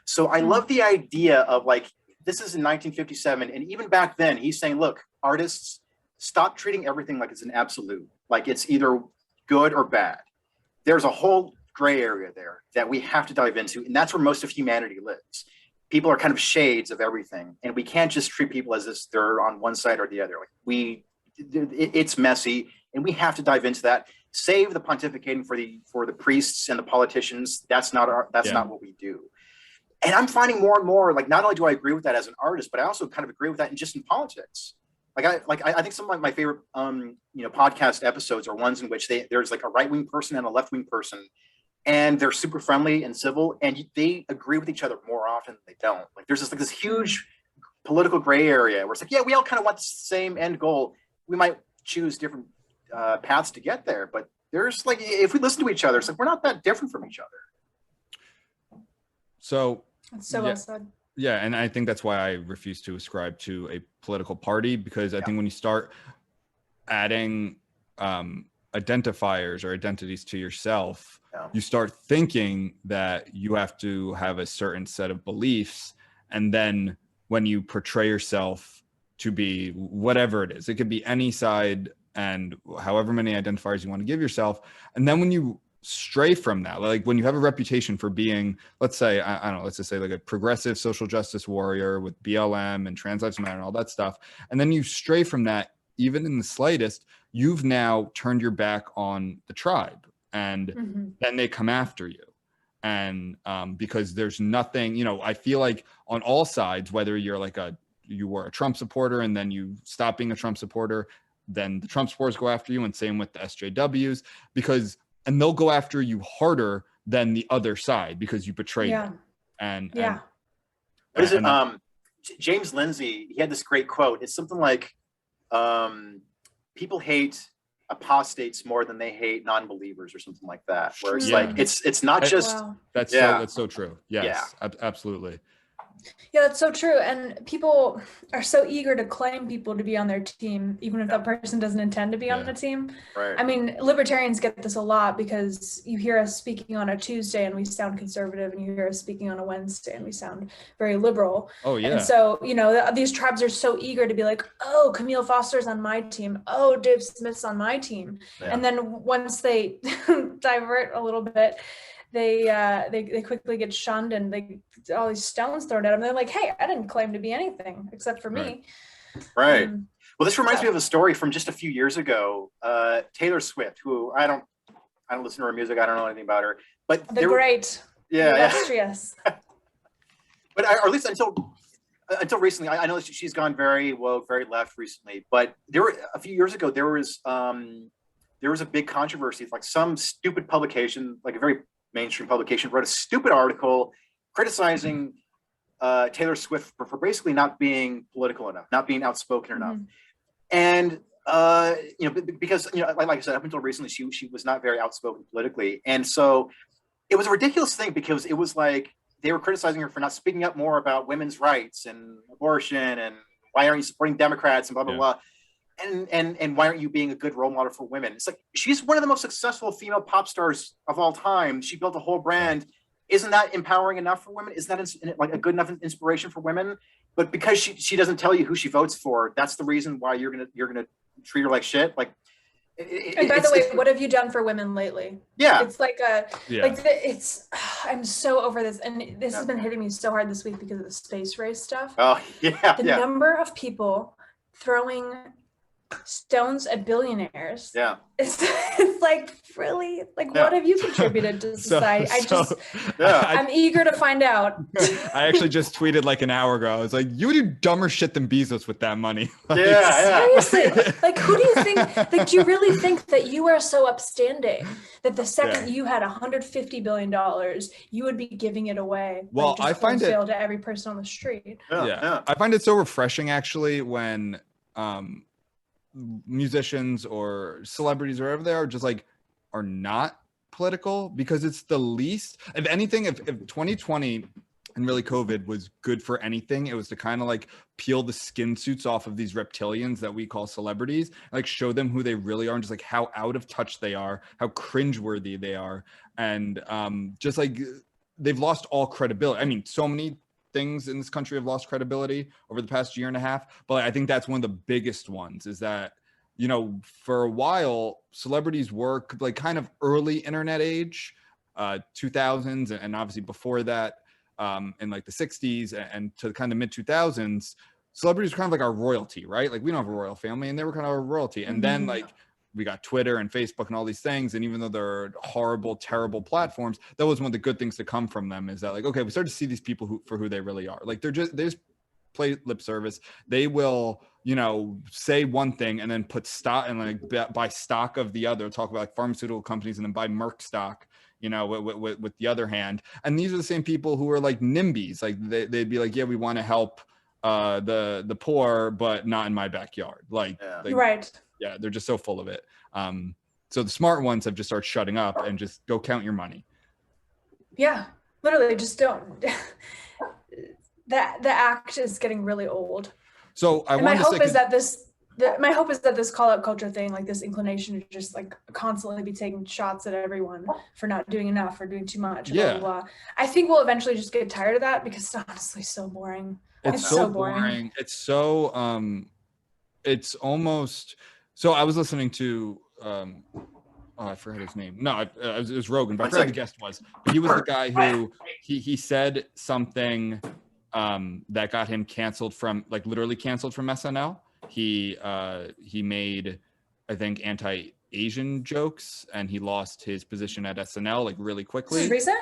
So I love the idea of like, this is in 1957, and even back then, he's saying, look, artists, stop treating everything like it's an absolute, like it's either good or bad. There's a whole gray area there that we have to dive into, and that's where most of humanity lives. People are kind of shades of everything, and we can't just treat people as if they're on one side or the other. Like it's messy, and we have to dive into that. Save the pontificating for the priests and the politicians. That's not what we do. And I'm finding more and more, like, not only do I agree with that as an artist, but I also kind of agree with that in politics. I think some of my favorite podcast episodes are ones in which there's like a right-wing person and a left-wing person, and they're super friendly and civil, and they agree with each other more often than they don't. Like there's this huge political gray area where it's like, yeah, we all kind of want the same end goal. We might choose different paths to get there, but there's like, if we listen to each other, it's like we're not that different from each other. So that's so well said. Yeah, and I think that's why I refuse to ascribe to a political party, because I think when you start adding identifiers or identities to yourself, you start thinking that you have to have a certain set of beliefs, and then when you portray yourself to be whatever it is, it could be any side and however many identifiers you want to give yourself, and then when you stray from that. Like when you have a reputation for being, let's say, I don't know, let's just say like a progressive social justice warrior with BLM and Trans Lives Matter and all that stuff, and then you stray from that even in the slightest, you've now turned your back on the tribe, and then they come after you. And because there's nothing, you know, I feel like on all sides, whether you're like you were a Trump supporter and then you stop being a Trump supporter, then the Trump supporters go after you, and same with the SJWs, and they'll go after you harder than the other side because you betrayed them. And what is it? James Lindsay, he had this great quote. It's something like, people hate apostates more than they hate non-believers, or something like that. Where it's like it's not just that's so true. Yes, absolutely. Yeah, that's so true. And people are so eager to claim people to be on their team, even if that person doesn't intend to be on the team. Right. I mean, libertarians get this a lot because you hear us speaking on a Tuesday and we sound conservative, and you hear us speaking on a Wednesday and we sound very liberal. Oh, yeah. And so, you know, these tribes are so eager to be like, oh, Camille Foster's on my team. Oh, Dave Smith's on my team. Yeah. And then once they divert a little bit, they quickly get shunned, and they all these stones thrown at them. They're like, hey, I didn't claim to be anything except for me. Right. Well, this reminds me of a story from just a few years ago. Taylor Swift, who I don't listen to her music. I don't know anything about her, but great, illustrious. But or at least until recently, I know she's gone very woke, very left recently. But a few years ago, there was a big controversy. Like some stupid publication, like a very mainstream publication, wrote a stupid article criticizing Taylor Swift for basically not being political enough, not being outspoken enough. And you know, because, you know, like I said, up until recently, she was not very outspoken politically. And so it was a ridiculous thing, because it was like they were criticizing her for not speaking up more about women's rights and abortion, and why aren't you supporting Democrats, and blah blah blah. And why aren't you being a good role model for women? It's like, she's one of the most successful female pop stars of all time. She built a whole brand. Isn't that empowering enough for women? Isn't that like a good enough inspiration for women? But because she doesn't tell you who she votes for, that's the reason why you're gonna treat her like shit. Like, and by the way, what have you done for women lately? Yeah, it's like I'm so over this, and this has been hitting me so hard this week because of the space race stuff. Oh yeah, the number of people throwing stones at billionaires. Yeah, it's like, really, like, what have you contributed to society? I'm eager to find out. I actually just tweeted like an hour ago. I was like, you do dumber shit than Bezos with that money. Like, seriously, like, who do you think, like, do you really think that you are so upstanding that the second you had $150 billion, you would be giving it away? Well, I find it to every person on the street. I find it so refreshing, actually, when musicians or celebrities or whatever they are just like are not political, because it's the least, if anything, if 2020 and really COVID was good for anything, it was to kind of like peel the skin suits off of these reptilians that we call celebrities, like show them who they really are, and just like how out of touch they are, how cringeworthy they are, and just like they've lost all credibility. I mean, so many things in this country have lost credibility over the past year and a half, but I think that's one of the biggest ones, is that, you know, for a while celebrities were like kind of early internet age, 2000s, and obviously before that, in like the 60s and to kind of mid 2000s, celebrities were kind of like our royalty, right? Like, we don't have a royal family, and they were kind of our royalty. And then like we got Twitter and Facebook and all these things, and even though they're horrible, terrible platforms, that was one of the good things to come from them, is that like, okay, we started to see these people for who they really are. Like, they just play lip service. They will, you know, say one thing and then put stock and like buy stock of the other, talk about like pharmaceutical companies and then buy Merck stock, you know, with the other hand. And these are the same people who are like NIMBYs. Like they'd be like, yeah, we want to help the poor, but not in my backyard. Like, right. Yeah, they're just so full of it. So the smart ones have just started shutting up and just go count your money. Yeah, literally, just don't. The act is getting really old. So my hope is that this call out culture thing, like this inclination to just like constantly be taking shots at everyone for not doing enough or doing too much. Blah, blah, blah. I think we'll eventually just get tired of that, because it's honestly so boring. It's so boring. It's so it's almost. So I was listening to Oh, I forgot his name. No, it was Rogan, but I One forgot who the second. guest was. But he was the guy who he said something that got him canceled from, like, literally canceled from SNL. He made, I think, anti-Asian jokes, and he lost his position at SNL like really This quickly. is recent?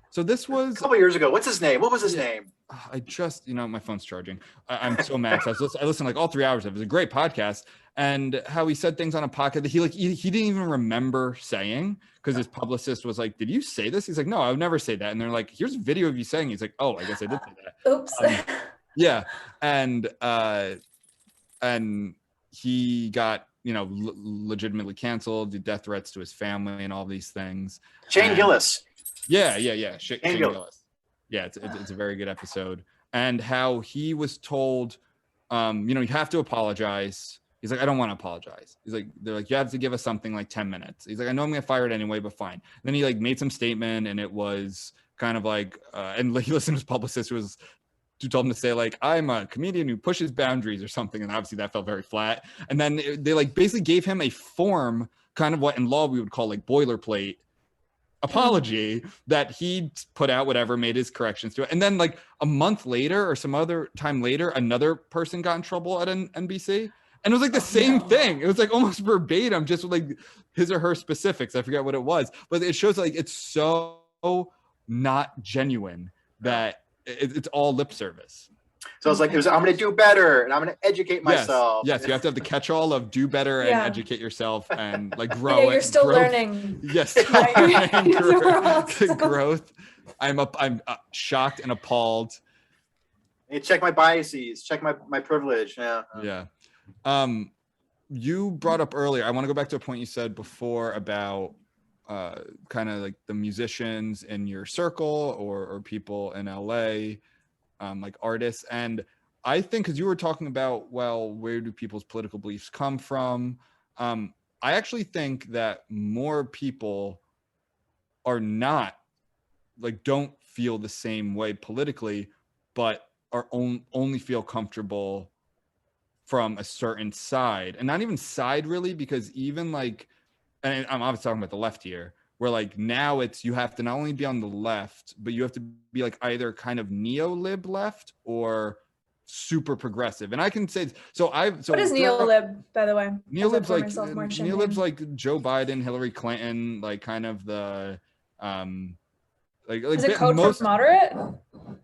So this A was couple years ago. What's his name? What was his name? I just, my phone's charging. I'm so mad. I listened like all 3 hours of it. It was a great podcast. And how he said things on a podcast that he didn't even remember saying, because his publicist was like, "Did you say this?" He's like, "No, I would never say that." And they're like, "Here's a video of you saying." He's like, "Oh, I guess I did say that." Oops. Yeah. And he got, legitimately canceled, the death threats to his family and all these things. Shane Gillis. Yeah. Shane Gillis. Gillis. Yeah, it's a very good episode. And how he was told, you have to apologize. He's like, "I don't want to apologize." He's like, they're like, "You have to give us something like 10 minutes. He's like, "I know I'm gonna get fired anyway, but fine." And then he like made some statement, and it was kind of like, and he listened to his publicist who told him to say like, "I'm a comedian who pushes boundaries" or something. And obviously that felt very flat. And then they like basically gave him a form, kind of what in law we would call like boilerplate apology, that he put out, whatever, made his corrections to it. And then like a month later or some other time later, another person got in trouble at an NBC. And it was like the same thing. It was like almost verbatim, just with like his or her specifics. I forget what it was, but it shows like it's so not genuine that it's all lip service. So it's like, I'm going to do better and I'm going to educate myself. Yes, you have to have the catch-all of do better and educate yourself and like grow. Yeah, you're still learning. Yes, growth. I'm shocked and appalled. Hey, check my biases, check my privilege. Yeah. You brought up earlier, I want to go back to a point you said before about kind of like the musicians in your circle or people in LA, like artists. And I think, because you were talking about, well, where do people's political beliefs come from? I actually think that more people are not, like, don't feel the same way politically, but are only feel comfortable from a certain side, and not even side really, because even like, and I'm obviously talking about the left here, where like now it's, you have to not only be on the left, but you have to be like either kind of neo-lib left or super progressive. And I can say, what is neo-lib, by the way? Neo-lib's like Joe Biden, Hillary Clinton, like kind of the like is it code for moderate?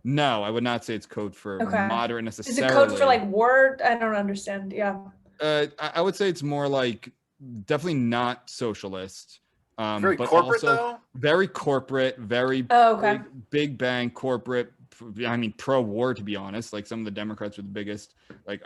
No, I would not say it's code for moderate necessarily. Is it code for like word? I don't understand. Yeah. I would say it's more like definitely not socialist. Very but corporate also though? Very corporate, very big bang corporate. I mean, pro-war, to be honest. Like some of the Democrats were the biggest like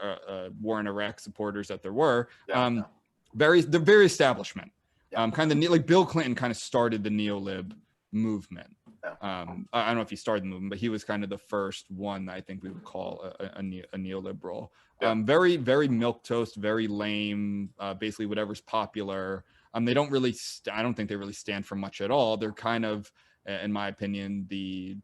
war in Iraq supporters that there were. The very establishment. Kind of like Bill Clinton kind of started the neo-lib movement. I don't know if he started the movement, but he was kind of the first one that I think we would call a neoliberal. Very, very milquetoast, very lame, basically whatever's popular. They don't really, I don't think they really stand for much at all. They're kind of, in my opinion, the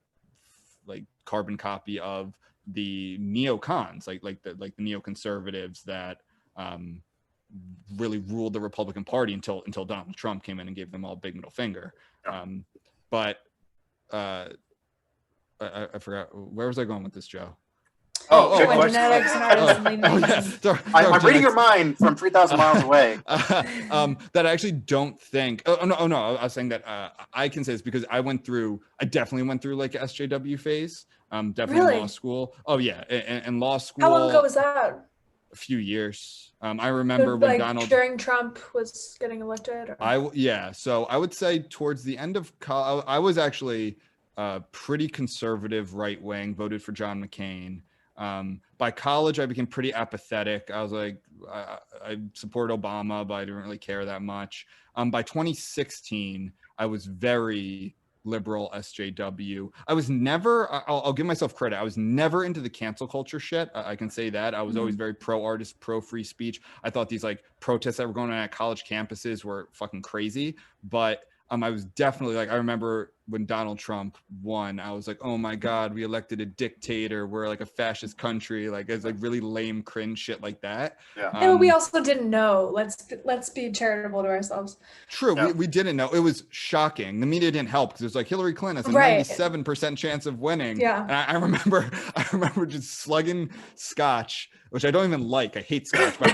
like carbon copy of the neocons, like the neoconservatives that really ruled the Republican Party until Donald Trump came in and gave them all a big middle finger. But I forgot, where was I going with this, Joe? Genetics and artists and I'm reading your mind from 3,000 miles away. That I actually don't think. Oh no! I was saying that I can say this because I definitely went through like a SJW phase. Definitely in law school. Oh yeah, in law school. How long ago was that? A few years. I remember when during Trump was getting elected. So I would say towards the end of college, I was actually pretty conservative, right wing. Voted for John McCain. By college, I became pretty apathetic. I was like, I support Obama, but I didn't really care that much. By 2016, I was very liberal SJW. I was never, I'll give myself credit, I was never into the cancel culture shit. I can say that. I was always very pro artist, pro free speech. I thought these like protests that were going on at college campuses were fucking crazy. But I was definitely like, I remember when Donald Trump won, I was like, oh my God, we elected a dictator. We're like a fascist country. Like it's like really lame, cringe shit like that. Yeah. And we also didn't know. Let's be charitable to ourselves. True. Yeah. We didn't know. It was shocking. The media didn't help because it was like Hillary Clinton has a Right. 97% chance of winning. Yeah. And I remember just slugging scotch, which I don't even like. I hate scotch, but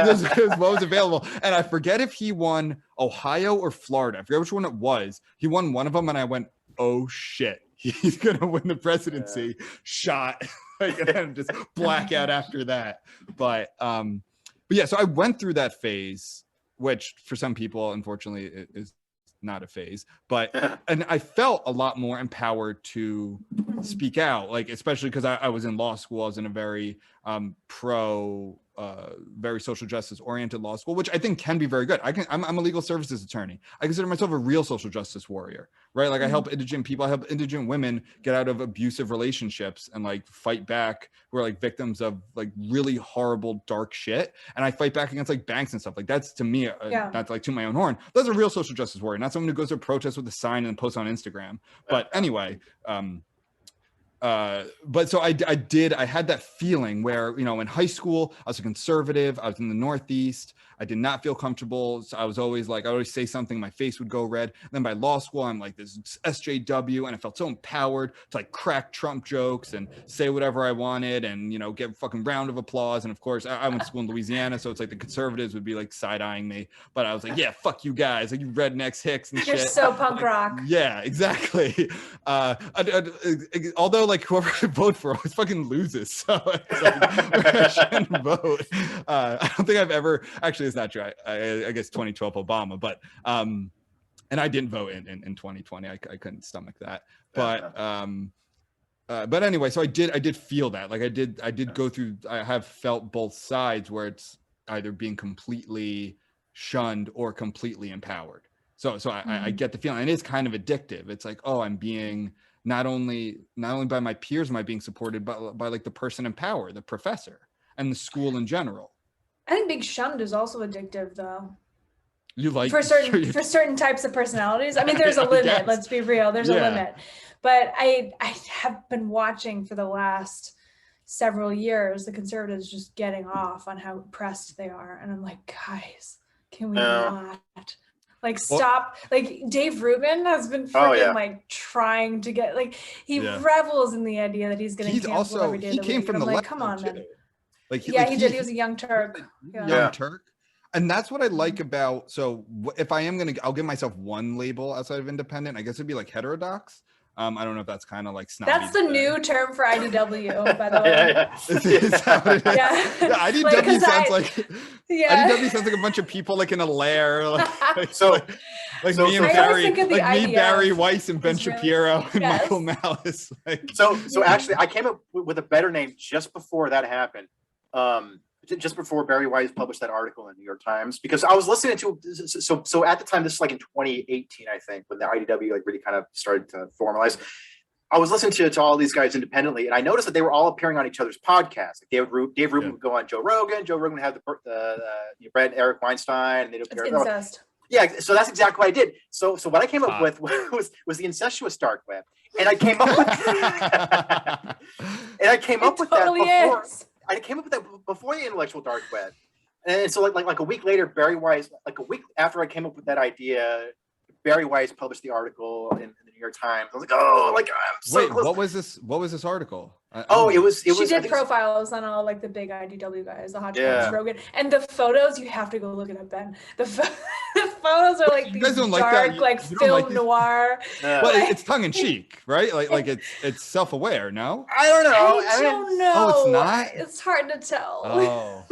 this was what was available. And I forget if he won Ohio or Florida. I forget which one it was. He won one of them, and I went, oh shit, he's gonna win the presidency. Shot. Like, and then just blackout after that. But yeah, so I went through that phase, which for some people, unfortunately, is not a phase. But and I felt a lot more empowered to speak out, like especially because I was in law school. I was in a very very social justice oriented law school, which I think can be very good. I'm a legal services attorney. I consider myself a real social justice warrior, right? Like I help indigent people, I help indigent women get out of abusive relationships and like fight back who are like victims of like really horrible, dark shit. And I fight back against like banks and stuff. Like that's to me, not like to my own horn. That's a real social justice warrior, not someone who goes to a protest with a sign and posts on Instagram. But anyway, but so I had that feeling where, you know, in high school, I was a conservative, I was in the Northeast, I did not feel comfortable. So I was always like, I always say something, my face would go red. And then by law school, I'm like this SJW, and I felt so empowered to like crack Trump jokes and say whatever I wanted and, you know, get a fucking round of applause. And of course, I went to school in Louisiana, so it's like the conservatives would be like side-eyeing me. But I was like, yeah, fuck you guys, like you rednecks, hicks and You're shit. so punk rock. Yeah, exactly. Although like whoever I vote for always fucking loses, so it's like, I shouldn't vote. I don't think I've ever, actually it's not true. I guess 2012 Obama, but and I didn't vote in 2020. I couldn't stomach that. But anyway, so I did feel that. Like I did go through, I have felt both sides where it's either being completely shunned or completely empowered. So I get the feeling, and it is kind of addictive. It's like, oh, I'm being not only by my peers am I being supported, but by like the person in power, the professor, and the school in general. I think being shunned is also addictive, though. You like for certain types of personalities. I mean, there's a limit. Yes. Let's be real. There's a limit. But I have been watching for the last several years the conservatives just getting off on how pressed they are, and I'm like, guys, can we not? Like stop. Like Dave Rubin has been freaking like trying to get, like he revels in the idea that he's going to cancel every day of the week. He came from the like, left. come on, man. Like he did. He was a young Turk. Young Turk. And that's what I like about, so if I am I'll give myself one label outside of independent. I guess it'd be like heterodox. I don't know if that's kind of like snobby. That's the new term for IDW, by the way. Is that what it is? Yeah, IDW sounds like IDW sounds like a bunch of people like in a lair. Like me and Barry Weiss and Ben Shapiro and Michael Malice. So actually, I came up with a better name just before that happened. Just before Barry Weiss published that article in the New York Times, because I was listening to, so at the time, this is like in 2018, I think, when the IDW like really kind of started to formalize. I was listening to all these guys independently, and I noticed that they were all appearing on each other's podcasts. Like Dave Rubin would go on Joe Rogan. Joe Rogan would have the Brad and Eric Weinstein, and they'd appear. It's incest. Yeah, so that's exactly what I did. So what I came up with was the incestuous dark web, and I came up with I came up with that before the intellectual dark web. And so like a week later, Barry Weiss, like a week after I came up with that idea, Barry Weiss published the article in the New York Times. I was like, oh, like I'm so close. What was this artitle? It was. She did profiles on all like the big IDW guys, the hot shots, Rogan, and the photos. You have to go look it up, Ben. The photos are like these dark, like film noir. Well, it's tongue in cheek, right? Like it's self-aware. No, I don't know. I don't know. Oh, it's not. It's hard to tell. Oh.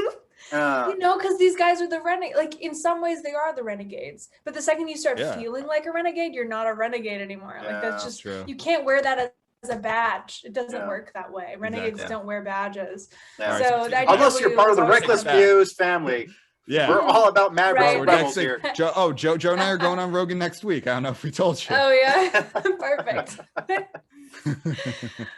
You know, because these guys are the renegade. Like in some ways, they are the renegades. But the second you start feeling like a renegade, you're not a renegade anymore. Like that's just you can't wear that as a badge. It doesn't work that way. Renegades don't wear badges. So unless you're part of the Reckless Musecast family. Yeah, we're all about mad rebels here. Joe and I are going on Rogan next week. I don't know if we told you. Oh yeah, perfect.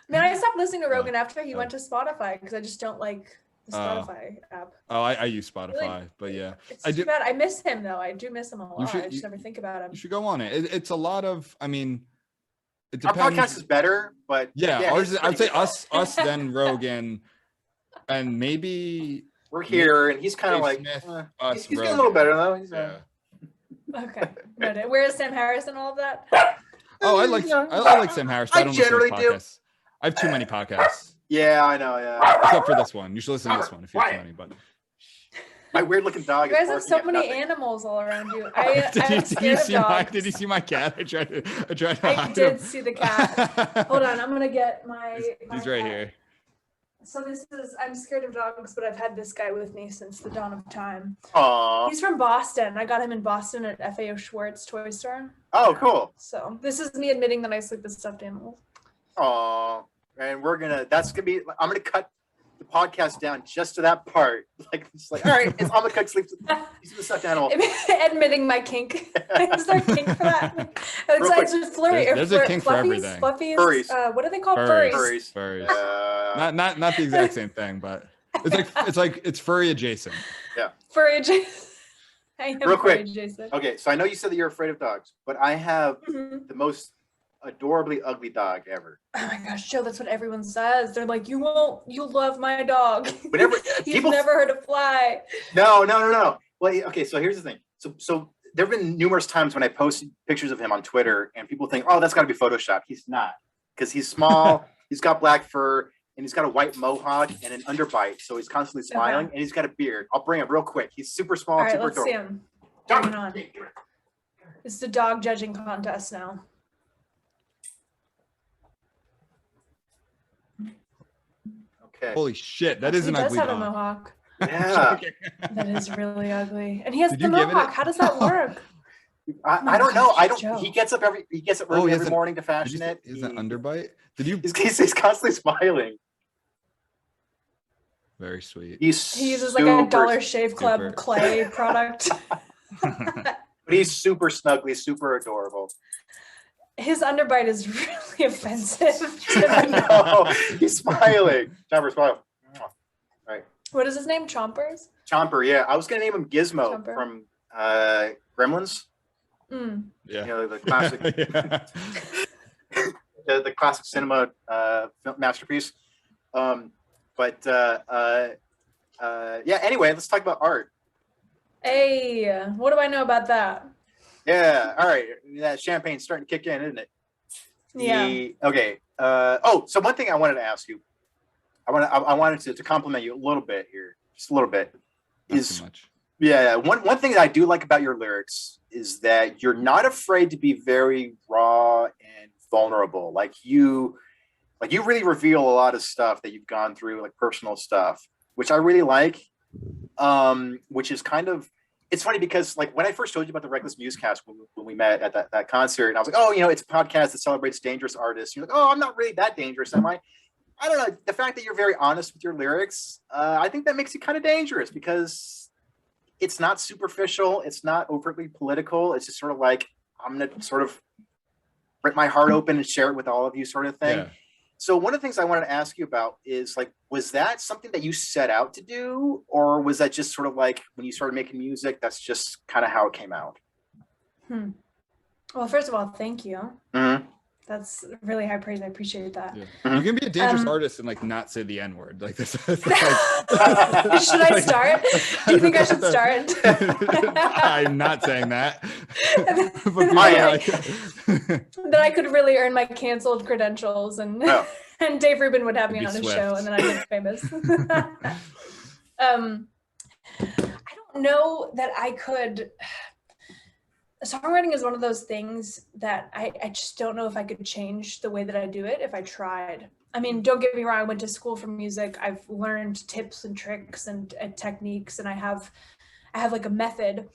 Man, I stopped listening to Rogan after he went to Spotify because I just don't like the Spotify app. Oh, I use Spotify, but yeah. It's too bad. I miss him though. I do miss him a lot. I just never think about him. You should go on it. It's a lot of, I mean, it Our depends. podcast is better, but yeah ours, I'd say us, then Rogan, and maybe we're here, and he's kind of like Smith, he's getting a little better though. Okay. Noted. Where is Sam Harris and all of that? Oh, I like Sam Harris. But I don't generally listen to do. podcasts. I have too many podcasts. Yeah, I know. Yeah, Except for this one. You should listen to this one if you have too many. But my weird looking dog. You guys is have so barking at many nothing. animals all around you. I'm scared of dogs. Did you see my cat? I tried to I hide did him. see the cat. Hold on, I'm gonna get my. He's my right cat. here. So I'm scared of dogs, but I've had this guy with me since the dawn of time. Aw. He's from Boston. I got him in Boston at FAO Schwartz Toy Store. Oh, cool. So this is me admitting that I sleep with stuffed animals. Aw. And I'm gonna cut the podcast down just to that part. Like, it's like, all right, it's Alma Cook sleeps with a stuffed animal. Admitting my kink. Is there a kink for that? It's just flurry. There's a kink for everything. Fluffies. Furries. What are they called? Furries. Furries. Uh, Not the exact same thing, but it's furry adjacent. Furry adjacent. I am Real quick. furry adjacent. Okay, so I know you said that you're afraid of dogs, but I have Mhm. the most adorably ugly dog ever. Oh my gosh, Joe, that's what everyone says. They're like, you'll love my dog. Whenever He's people never heard a fly. No. Well, okay, so here's the thing. So there have been numerous times when I posted pictures of him on Twitter and people think, oh, that's got to be Photoshopped. He's not, because he's small, he's got black fur, and he's got a white mohawk and an underbite. So he's constantly smiling, and he's got a beard. I'll bring him real quick. He's super small, All right, super let's see adorable. him. Bring it on. It's the dog judging contest now. Okay. Holy shit, that is He an does ugly have a dog. mohawk. Yeah. That is really ugly. And he has Did the you give it mohawk. a- How does that work? I don't know. gosh, Joe. He gets up early he every has morning to Did fashion you, it. is an underbite? Did you? He's constantly smiling. Very sweet. He uses like a Dollar Shave Club super. clay product. But he's super snuggly, super adorable. His underbite is really offensive. I know. He's smiling. Chomper, smile. What is his name? Chompers? Chomper, yeah. I was gonna name him Gizmo Chomper. from Gremlins. Mm. Yeah. You know, the classic, Yeah. the classic cinema film masterpiece. Yeah. Anyway, let's talk about art. Hey, what do I know about that? Yeah. All right. That champagne's starting to kick in, isn't it? Yeah. Okay. So one thing I wanted to ask you, I wanted to compliment you a little bit here, just a little bit. Not too much. Yeah, one thing that I do like about your lyrics is that you're not afraid to be very raw and vulnerable. Like you really reveal a lot of stuff that you've gone through, like personal stuff, which I really like. Which is kind of, it's funny because like when I first told you about the Reckless Musecast when we met at that concert, and I was like, oh, it's a podcast that celebrates dangerous artists. You're like, oh, I'm not really that dangerous, am I? I don't know. The fact that you're very honest with your lyrics, I think that makes you kind of dangerous because it's not superficial. It's not overtly political. It's just sort of like, I'm going to sort of rip my heart open and share it with all of you sort of thing. Yeah. So one of the things I wanted to ask you about is like, was that something that you set out to do? Or was that just sort of like when you started making music, that's just kind of how it came out? Well, first of all, thank you. Mm-hmm. That's really high praise. I appreciate that. Yeah. Mhm. You can be a dangerous artist and like not say the N word. Like this. Should I start? Do you think I should start? I'm not saying that. But I am. Then I could really earn my canceled credentials, and Oh. and Dave Rubin would have me Be on his swift. show, and then I'd get famous. I don't know that I could. Songwriting is one of those things that I just don't know if I could change the way that I do it if I tried. I mean, don't get me wrong, I went to school for music. I've learned tips and tricks and techniques, and I have like a method.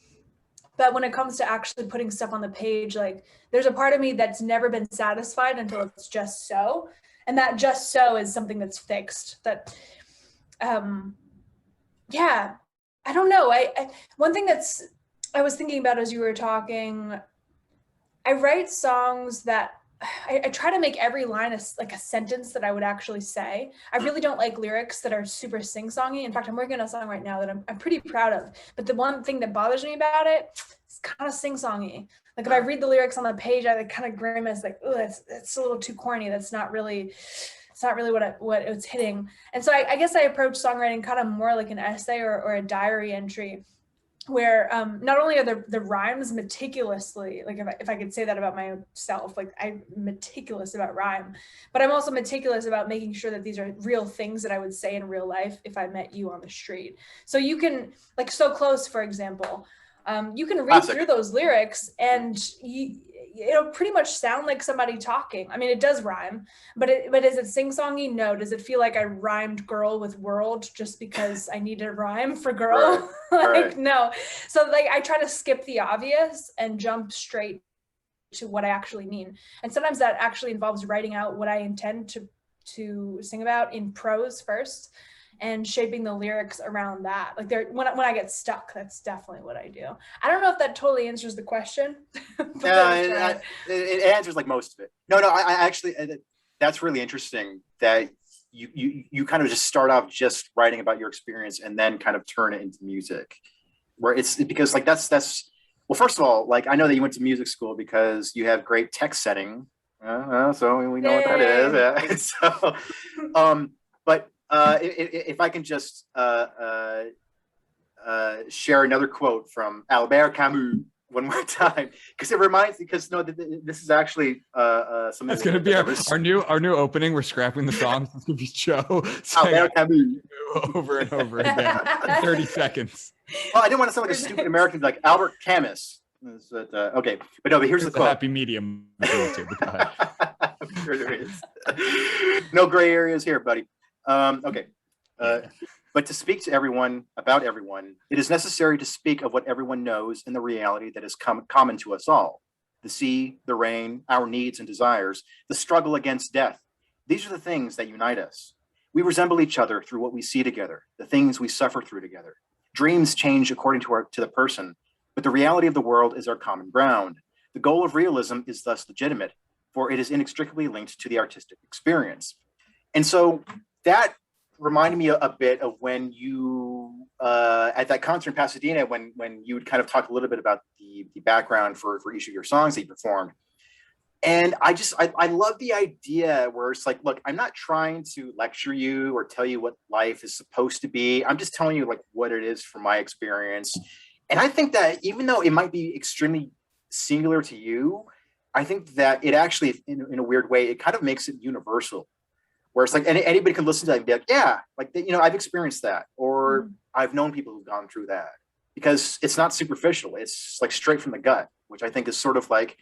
But when it comes to actually putting stuff on the page, like there's a part of me that's never been satisfied until it's just so. And that just so is something that's fixed. That, yeah, I don't know. One thing I was thinking about as you were talking, I write songs that I try to make every line like a sentence that I would actually say. I really don't like lyrics that are super sing-songy. In fact, I'm working on a song right now that I'm pretty proud of. But the one thing that bothers me about it, it's kind of sing-songy. Like if I read the lyrics on the page, I like kind of grimace, like, oh, it's a little too corny. It's not really what it's hitting. And so I guess I approach songwriting kind of more like an essay or a diary entry, where not only are the rhymes meticulously, like if I could say that about myself, like I'm meticulous about rhyme, but I'm also meticulous about making sure that these are real things that I would say in real life if I met you on the street. So you can, like So Close, for example, you can read through those lyrics and it'll pretty much sound like somebody talking. I mean, it does rhyme, but is it sing-songy? No. Does it feel like I rhymed girl with world just because I need to rhyme for girl? Right. No. So like I try to skip the obvious and jump straight to what I actually mean. And sometimes that actually involves writing out what I intend to sing about in prose first, and shaping the lyrics around that. Like when I get stuck, that's definitely what I do. I don't know if that totally answers the question. Yeah, it answers like most of it. No, I actually, that's really interesting that you kind of just start off just writing about your experience and then kind of turn it into music, where it's because like that's well, first of all, like I know that you went to music school because you have great text setting, so we know what that is. Yeah. So, but if I can just share another quote from Albert Camus one more time, because it reminds me, because no, this is actually something that's gonna be our new opening. We're scrapping the songs. It's gonna be Joe Albert Camus over and over again in 30 seconds. Well, I didn't want to sound like a stupid American like Albert Camus. Okay, but no, but here's the quote. Happy medium between the two, but go ahead. I'm sure there is. No gray areas here, buddy. Okay. But to speak to everyone about everyone, it is necessary to speak of what everyone knows in the reality that is common to us all. The sea, the rain, our needs and desires, the struggle against death. These are the things that unite us. We resemble each other through what we see together, the things we suffer through together. Dreams change according to the person, but the reality of the world is our common ground. The goal of realism is thus legitimate, for it is inextricably linked to the artistic experience. And so that reminded me a bit of when you, at that concert in Pasadena, when you would kind of talk a little bit about the background for each of your songs that you performed. And I love the idea where it's like, look, I'm not trying to lecture you or tell you what life is supposed to be. I'm just telling you like what it is from my experience. And I think that even though it might be extremely singular to you, I think that it actually, in a weird way, it kind of makes it universal. Where it's like anybody can listen to that and be like, yeah, like, I've experienced that, or I've known people who've gone through that, because it's not superficial. It's like straight from the gut, which I think is sort of like,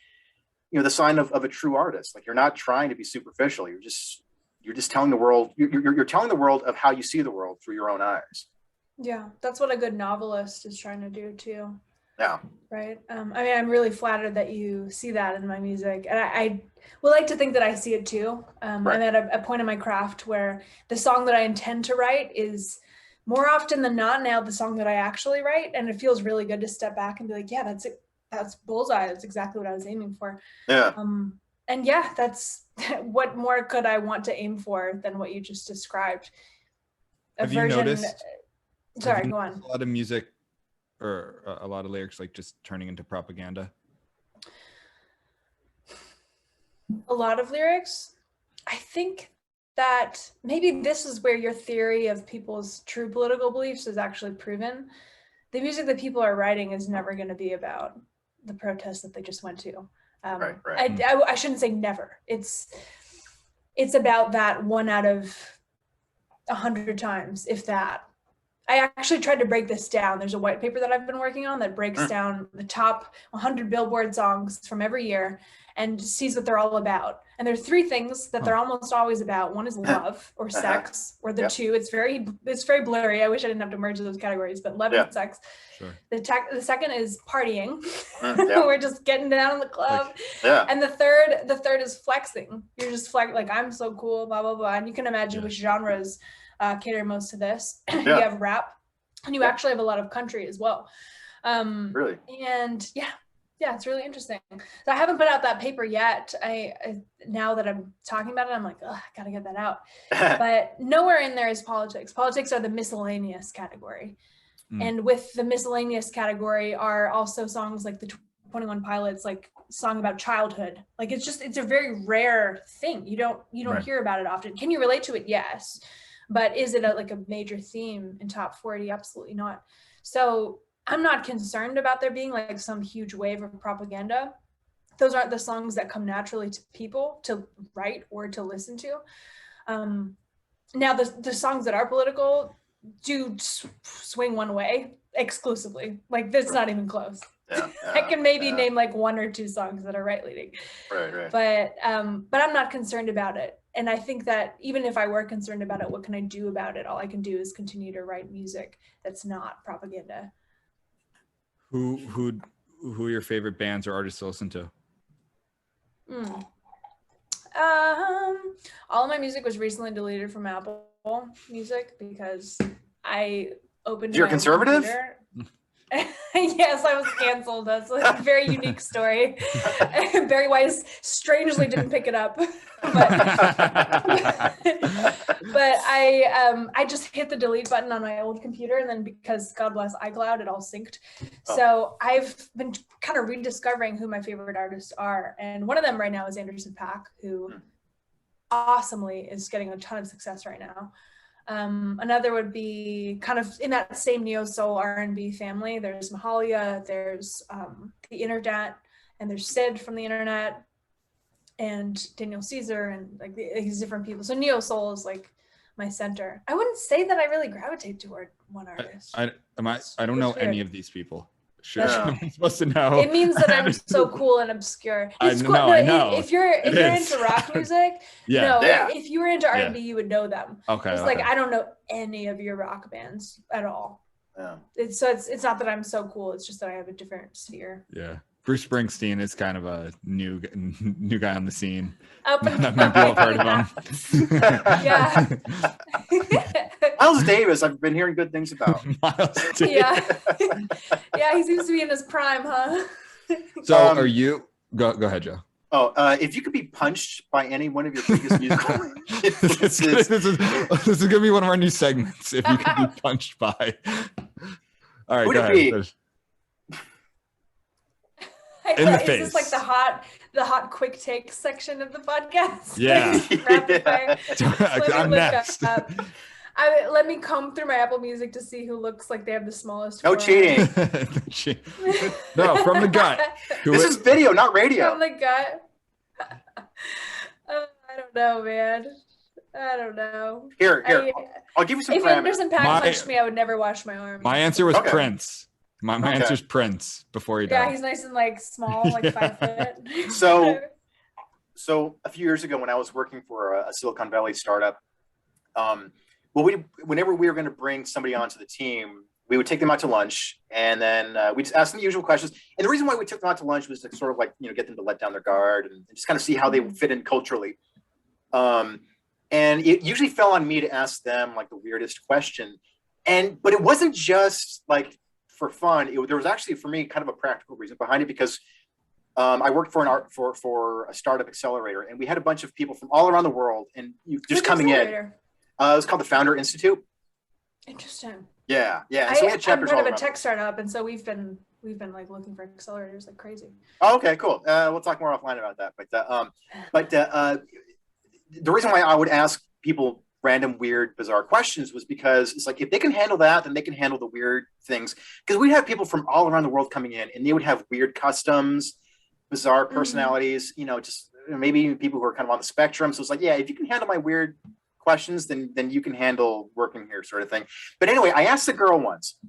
the sign of a true artist. Like you're not trying to be superficial. You're just telling the world, you're telling the world of how you see the world through your own eyes. Yeah, that's what a good novelist is trying to do too. Yeah. Right. I mean, I'm really flattered that you see that in my music, and I would like to think that I see it too. I'm at a point in my craft where the song that I intend to write is more often than not now the song that I actually write, and it feels really good to step back and be like, yeah, that's it. That's bullseye. That's exactly what I was aiming for. Yeah. And yeah, that's what more could I want to aim for than what you just described. Have you noticed? Sorry, go on. A lot of music or a lot of lyrics like just turning into propaganda. A lot of lyrics. I think that maybe this is where your theory of people's true political beliefs is actually proven. The music that people are writing is never going to be about the protests that they just went to. I shouldn't say never. It's about that 1 out of 100 times, if that. I actually tried to break this down. There's a white paper that I've been working on that breaks down the top 100 Billboard songs from every year and sees what they're all about. And there's 3 things that they're almost always about. One is love or sex, or the two. It's very blurry. I wish I didn't have to merge those categories, but love and sex. Sure. The second is partying. We're just getting down in the club. And the third is flexing. You're just like, I'm so cool, blah, blah, blah. And you can imagine which genres cater most to this. You have rap, and you actually have a lot of country as well. Really? And Yeah, it's really interesting. So I haven't put out that paper yet. I now that I'm talking about it, I'm like, I gotta get that out. But nowhere in there is politics. Politics are the miscellaneous category. And with the miscellaneous category are also songs like the 21 Pilots, like song about childhood. Like it's a very rare thing. You don't Right. hear about it often. Can you relate to it? Yes. But is it like a major theme in top 40? Absolutely not. So I'm not concerned about there being like some huge wave of propaganda. Those aren't the songs that come naturally to people to write or to listen to. Now the songs that are political do swing one way exclusively. Like that's not even close. Yeah, I can maybe name like 1 or 2 songs that are right leaning. Right. But I'm not concerned about it. And I think that even if I were concerned about it, what can I do about it? All I can do is continue to write music that's not propaganda. Who are your favorite bands or artists to listen to? All of my music was recently deleted from Apple Music because I opened. You're conservative? Yes, I was canceled. That's a very unique story. Barry Weiss strangely didn't pick it up, but I just hit the delete button on my old computer, and then because God bless iCloud, it all synced. So I've been kind of rediscovering who my favorite artists are, and one of them right now is Anderson .Paak, who awesomely is getting a ton of success right now. Another would be kind of in that same neo-soul R&B family. There's Mahalia, there's the Internet, and there's Sid from the Internet, and Daniel Caesar, and like these different people. So neo-soul is like my center. I wouldn't say that I really gravitate toward one artist. I don't know any of these people. Sure, Yeah. I'm supposed to know. It means that I'm so cool and obscure. It's cool. I know. If you're into rock music, if you were into R&B, you would know them. Okay. It's like I don't know any of your rock bands at all. Yeah. It's not that I'm so cool. It's just that I have a different sphere. Yeah. Bruce Springsteen is kind of a new guy on the scene. Up and Not many people have heard of him. Yeah. Miles Davis, I've been hearing good things about. Miles Davis. Yeah. Yeah, he seems to be in his prime, huh? So are you go ahead, Joe. If you could be punched by any one of your previous musical this is gonna be one of our new segments. If you could be punched by. All right, Who'd go it ahead. be? In the Is face. this like the hot quick take section of the podcast? Yeah. Rapid fire. Let me I'm look next. up. Let me comb through my Apple Music to see who looks like they have the smallest. No cheating. No, from the gut. This is video, not radio. From the gut. I don't know, man. I don't know. Here. I'll give you some If parameters. Anderson .Paak punched me, I would never wash my arm. My answer was Okay. Prince. My answer's Prince before he Yeah, died. he's nice and like small, like 5 foot. So a few years ago, when I was working for a Silicon Valley startup, whenever we were going to bring somebody onto the team, we would take them out to lunch, and then we just ask them the usual questions. And the reason why we took them out to lunch was to sort of like get them to let down their guard and just kind of see how they would fit in culturally. And it usually fell on me to ask them like the weirdest question, but it wasn't just like for fun. There was actually, for me, kind of a practical reason behind it, because I worked for a startup accelerator, and we had a bunch of people from all around the world, and just coming in. It was called the Founder Institute. Interesting. Yeah. So we had chapters I'm all part of a around. tech startup, and so we've been like looking for accelerators like crazy. Oh, okay, cool. We'll talk more offline about that. But the reason why I would ask people random, weird, bizarre questions was because it's like, if they can handle that, then they can handle the weird things. Because we'd have people from all around the world coming in, and they would have weird customs, bizarre personalities, just maybe people who are kind of on the spectrum. So it's like, yeah, if you can handle my weird questions, then you can handle working here, sort of thing. But anyway, I asked the girl once.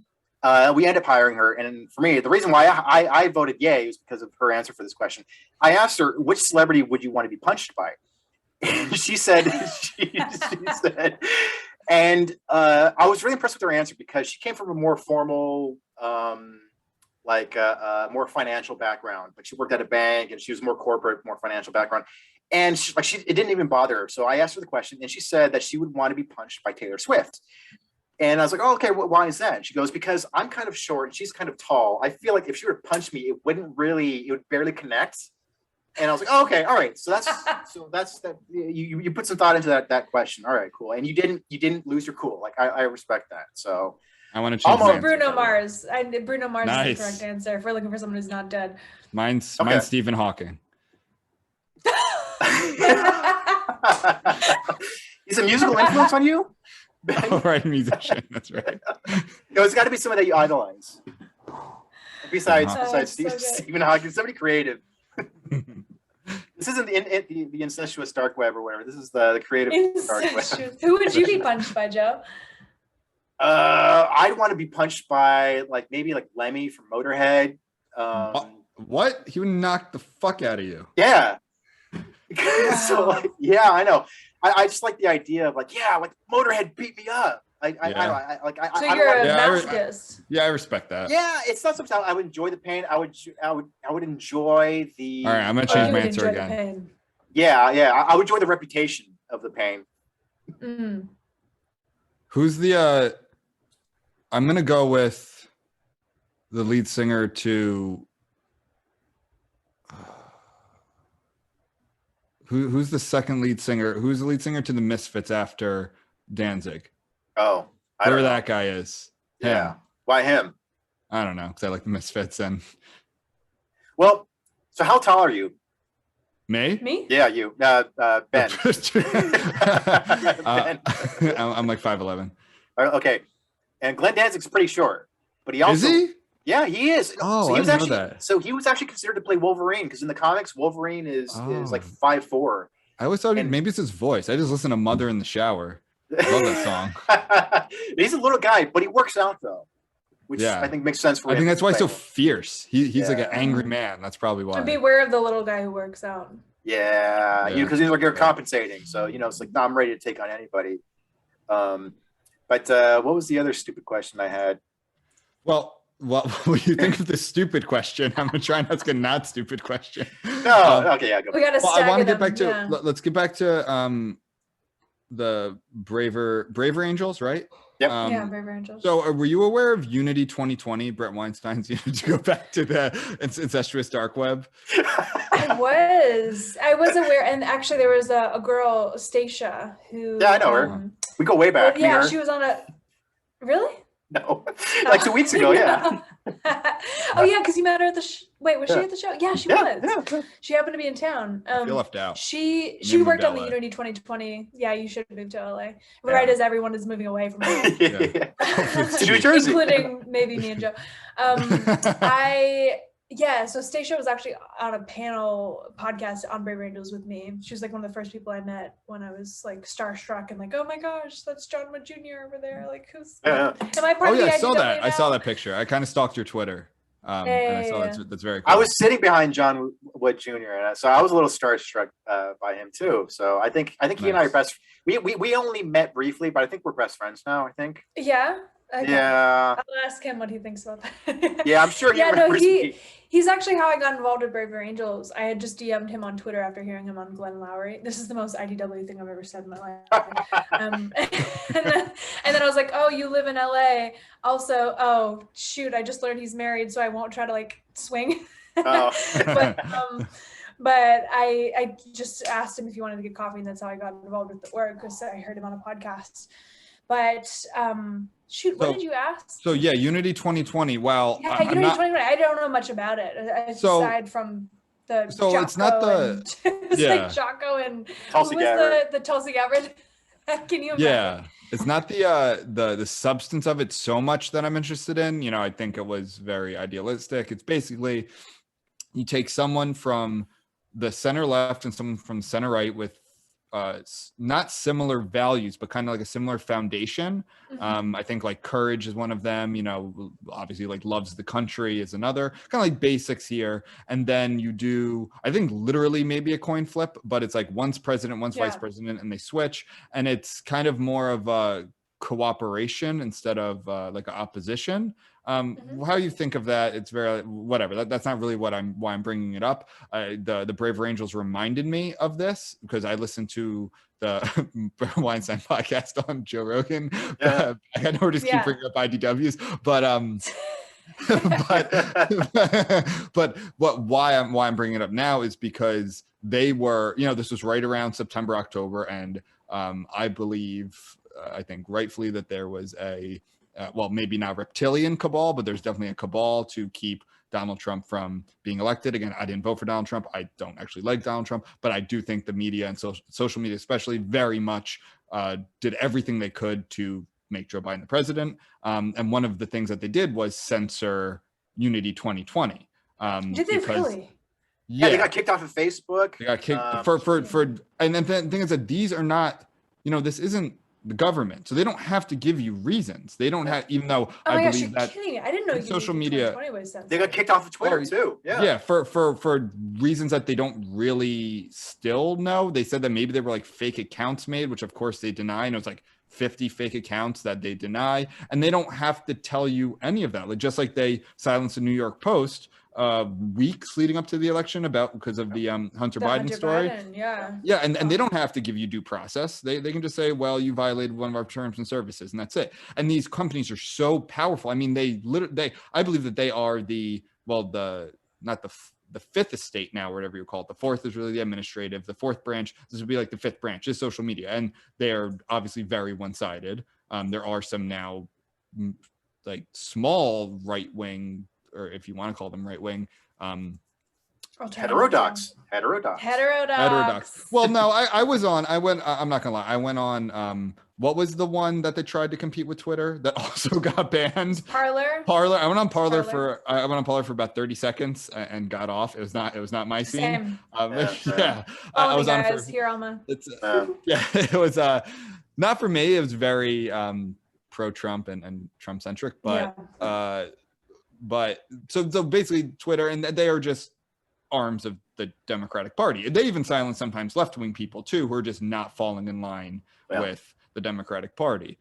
We ended up hiring her, and for me, the reason why I voted yay was because of her answer for this question. I asked her, which celebrity would you want to be punched by? And she said, and I was really impressed with her answer, because she came from a more formal, more financial background. Like, she worked at a bank, and she was more corporate, more financial background. And it didn't even bother her. So I asked her the question, and she said that she would want to be punched by Taylor Swift. And I was like, oh, okay, why is that? She goes, because I'm kind of short and she's kind of tall. I feel like if she were to punch me, it would barely connect. And I was like, oh, okay, all right. So that's that. You put some thought into that question. All right, cool. And you didn't lose your cool. Like I respect that. So I want to change Almost my Bruno answer. Mars. Bruno Mars is Nice. the correct answer if we're looking for someone who's not dead. Mine's Okay. Stephen Hawking. He's a musical influence on you? Oh, right, musician. That's right. No, it's got to be someone that you idolize. Besides so Stephen Hawking, somebody creative. This isn't the incestuous dark web or whatever. This is the creative dark web. Who would you be punched by, Joe? I'd want to be punched by maybe Lemmy from Motorhead. What? He would knock the fuck out of you. Yeah. Wow. So yeah, I know. I just like the idea of Motorhead beat me up. So I you're a Yeah, masochist. Yeah, I respect that. Yeah, it's not something I would enjoy the pain. I would enjoy the. All right, I'm gonna Oh, change you my would answer enjoy the again. pain. Yeah, I would enjoy the reputation of the pain. Mm. Who's the I'm gonna go with the lead singer to who's the second lead singer? Who's the lead singer to the Misfits after Danzig? Oh, I Whoever don't know. that guy is. Him. Yeah, why him? I don't know, because I like the Misfits and Well, so how tall are you? me? Me? Yeah, you, Ben. Ben. I'm like 5'11". Okay, and Glenn Danzig's pretty short, but he also Is he? Yeah, he is. Oh, he I was didn't know actually that. so he was actually considered to play Wolverine because in the comics Wolverine is like 5'4". I always thought And- maybe it's his voice. I just listen to Mother in the Shower. I love that song. He's a little guy, but he works out though, which Yeah. I think makes sense for I him. think that's why he's so Playing. fierce. He's like an Yeah. angry man. That's probably why. So beware of the little guy who works out. Yeah, Yeah. because he's like you're compensating, so it's like no, I'm ready to take on anybody. But what was the other stupid question I had? Well, what do you think of this stupid question? I'm gonna try and ask a not stupid question. No, okay, yeah, go. We gotta Well, I stagger want to them. get back to yeah. let's get back to the braver angels, right? Yep. Yeah, Brave Angels. So were you aware of Unity 2020, Brett Weinstein's Unity, to go back to the incestuous dark web? I was aware, and actually there was a girl, Stacia, who. Yeah, I know her. We go way Well, back. yeah, me, her. she was on a. Really? No, like 2 weeks ago. Yeah. Oh yeah, because you met her at the. Wait, was she Yeah. at the show? Yeah, she Yeah, was. yeah. She happened to be in town. I feel left out. She Maybe worked moved on to the LA. Unity 2020. Yeah, you should move to LA. Right as everyone is moving away from LA. Yeah. To New Jersey. Including maybe me and Joe. So Stacia was actually on a panel podcast on Brave Angels with me. She was like one of the first people I met when I was like starstruck and like, oh my gosh, that's John Wood Jr. over there. Like, who's? Yeah. Am I part Oh of the yeah, I saw IDW that. I saw now? that picture. I kind of stalked your Twitter. And I saw Yeah. that's very cool. I was sitting behind John Wood Jr. and so I was a little starstruck by him too. So I think he and I are Nice. best. We only met briefly, but I think we're best friends now. I think. Yeah. Okay. Yeah. I'll ask him what he thinks about that. Yeah, I'm sure he Yeah, no, remembers me. he's actually how I got involved with Braver Angels. I had just DM'd him on Twitter after hearing him on Glenn Lowry. This is the most IDW thing I've ever said in my life. and then I was like, oh, you live in LA. Also, oh, shoot, I just learned he's married, so I won't try to like swing. Oh. But I just asked him if he wanted to get coffee, and that's how I got involved with the work, because I heard him on a podcast. But shoot, what So- did you ask? So yeah, Unity 2020. Well, Yeah, I'm Unity not. 2020. I don't know much about it So- aside from the. So it's not Jocko it's yeah. like Jocko and Tulsi who was Gabbard. the Tulsi Gabbard? Can you imagine? Yeah, it's not the substance of it so much that I'm interested in. I think it was very idealistic. It's basically you take someone from the center left and someone from center right with not similar values, but kind of like a similar foundation. I think like courage is one of them, obviously like loves the country is another, kind of like basics here. And then you do, I think literally maybe a coin flip, but it's like one's president, one's vice Yeah. president, and they switch. And it's kind of more of a cooperation instead of like opposition. Mm-hmm. How you think of that? It's very whatever. That's not really why I'm bringing it up. The Braver Angels reminded me of this because I listened to the Weinstein podcast on Joe Rogan. Yeah. I know we're just keep bringing up IDWs, but why I'm bringing it up now is because they were, this was right around September, October, and I believe, I think rightfully that there was a, well, maybe not reptilian cabal, but there's definitely a cabal to keep Donald Trump from being elected. Again, I didn't vote for Donald Trump. I don't actually like Donald Trump, but I do think the media and social media especially very much did everything they could to make Joe Biden the president. And one of the things that they did was censor Unity 2020. Did they really? Yeah, they got kicked off of Facebook. They got kicked for and then the thing is that these are not, this isn't the government, so they don't have to give you reasons. They don't have, even though I believe you're that kidding. I didn't know social media, they got kicked off of Twitter too. Yeah, for reasons that they don't really still know. They said that maybe there were like fake accounts made, which of course they deny. And it was like 50 fake accounts that they deny, and they don't have to tell you any of that. Like just like they silenced the New York Post weeks leading up to the election because of the Hunter Biden story. And they don't have to give you due process. They can just say, well, you violated one of our terms and services, and that's it. And these companies are so powerful. I mean, I believe that they are not the fifth estate now, or whatever you call it. The fourth is really the administrative. The fourth branch, this would be like the fifth branch, is social media. And they're obviously very one-sided. There are some now like small right-wing, or if you want to call them right-wing, heterodox. Well, no, I'm not gonna lie. I went on, what was the one that they tried to compete with Twitter that also got banned? Parler. I went on Parler for about 30 seconds and got off. It was not my scene. I was on for here, Alma. It was not for me. It was very pro-Trump and Trump-centric, but so basically Twitter, and they are just arms of the Democratic Party. They even silence sometimes left-wing people too, who are just not falling in line with the Democratic Party.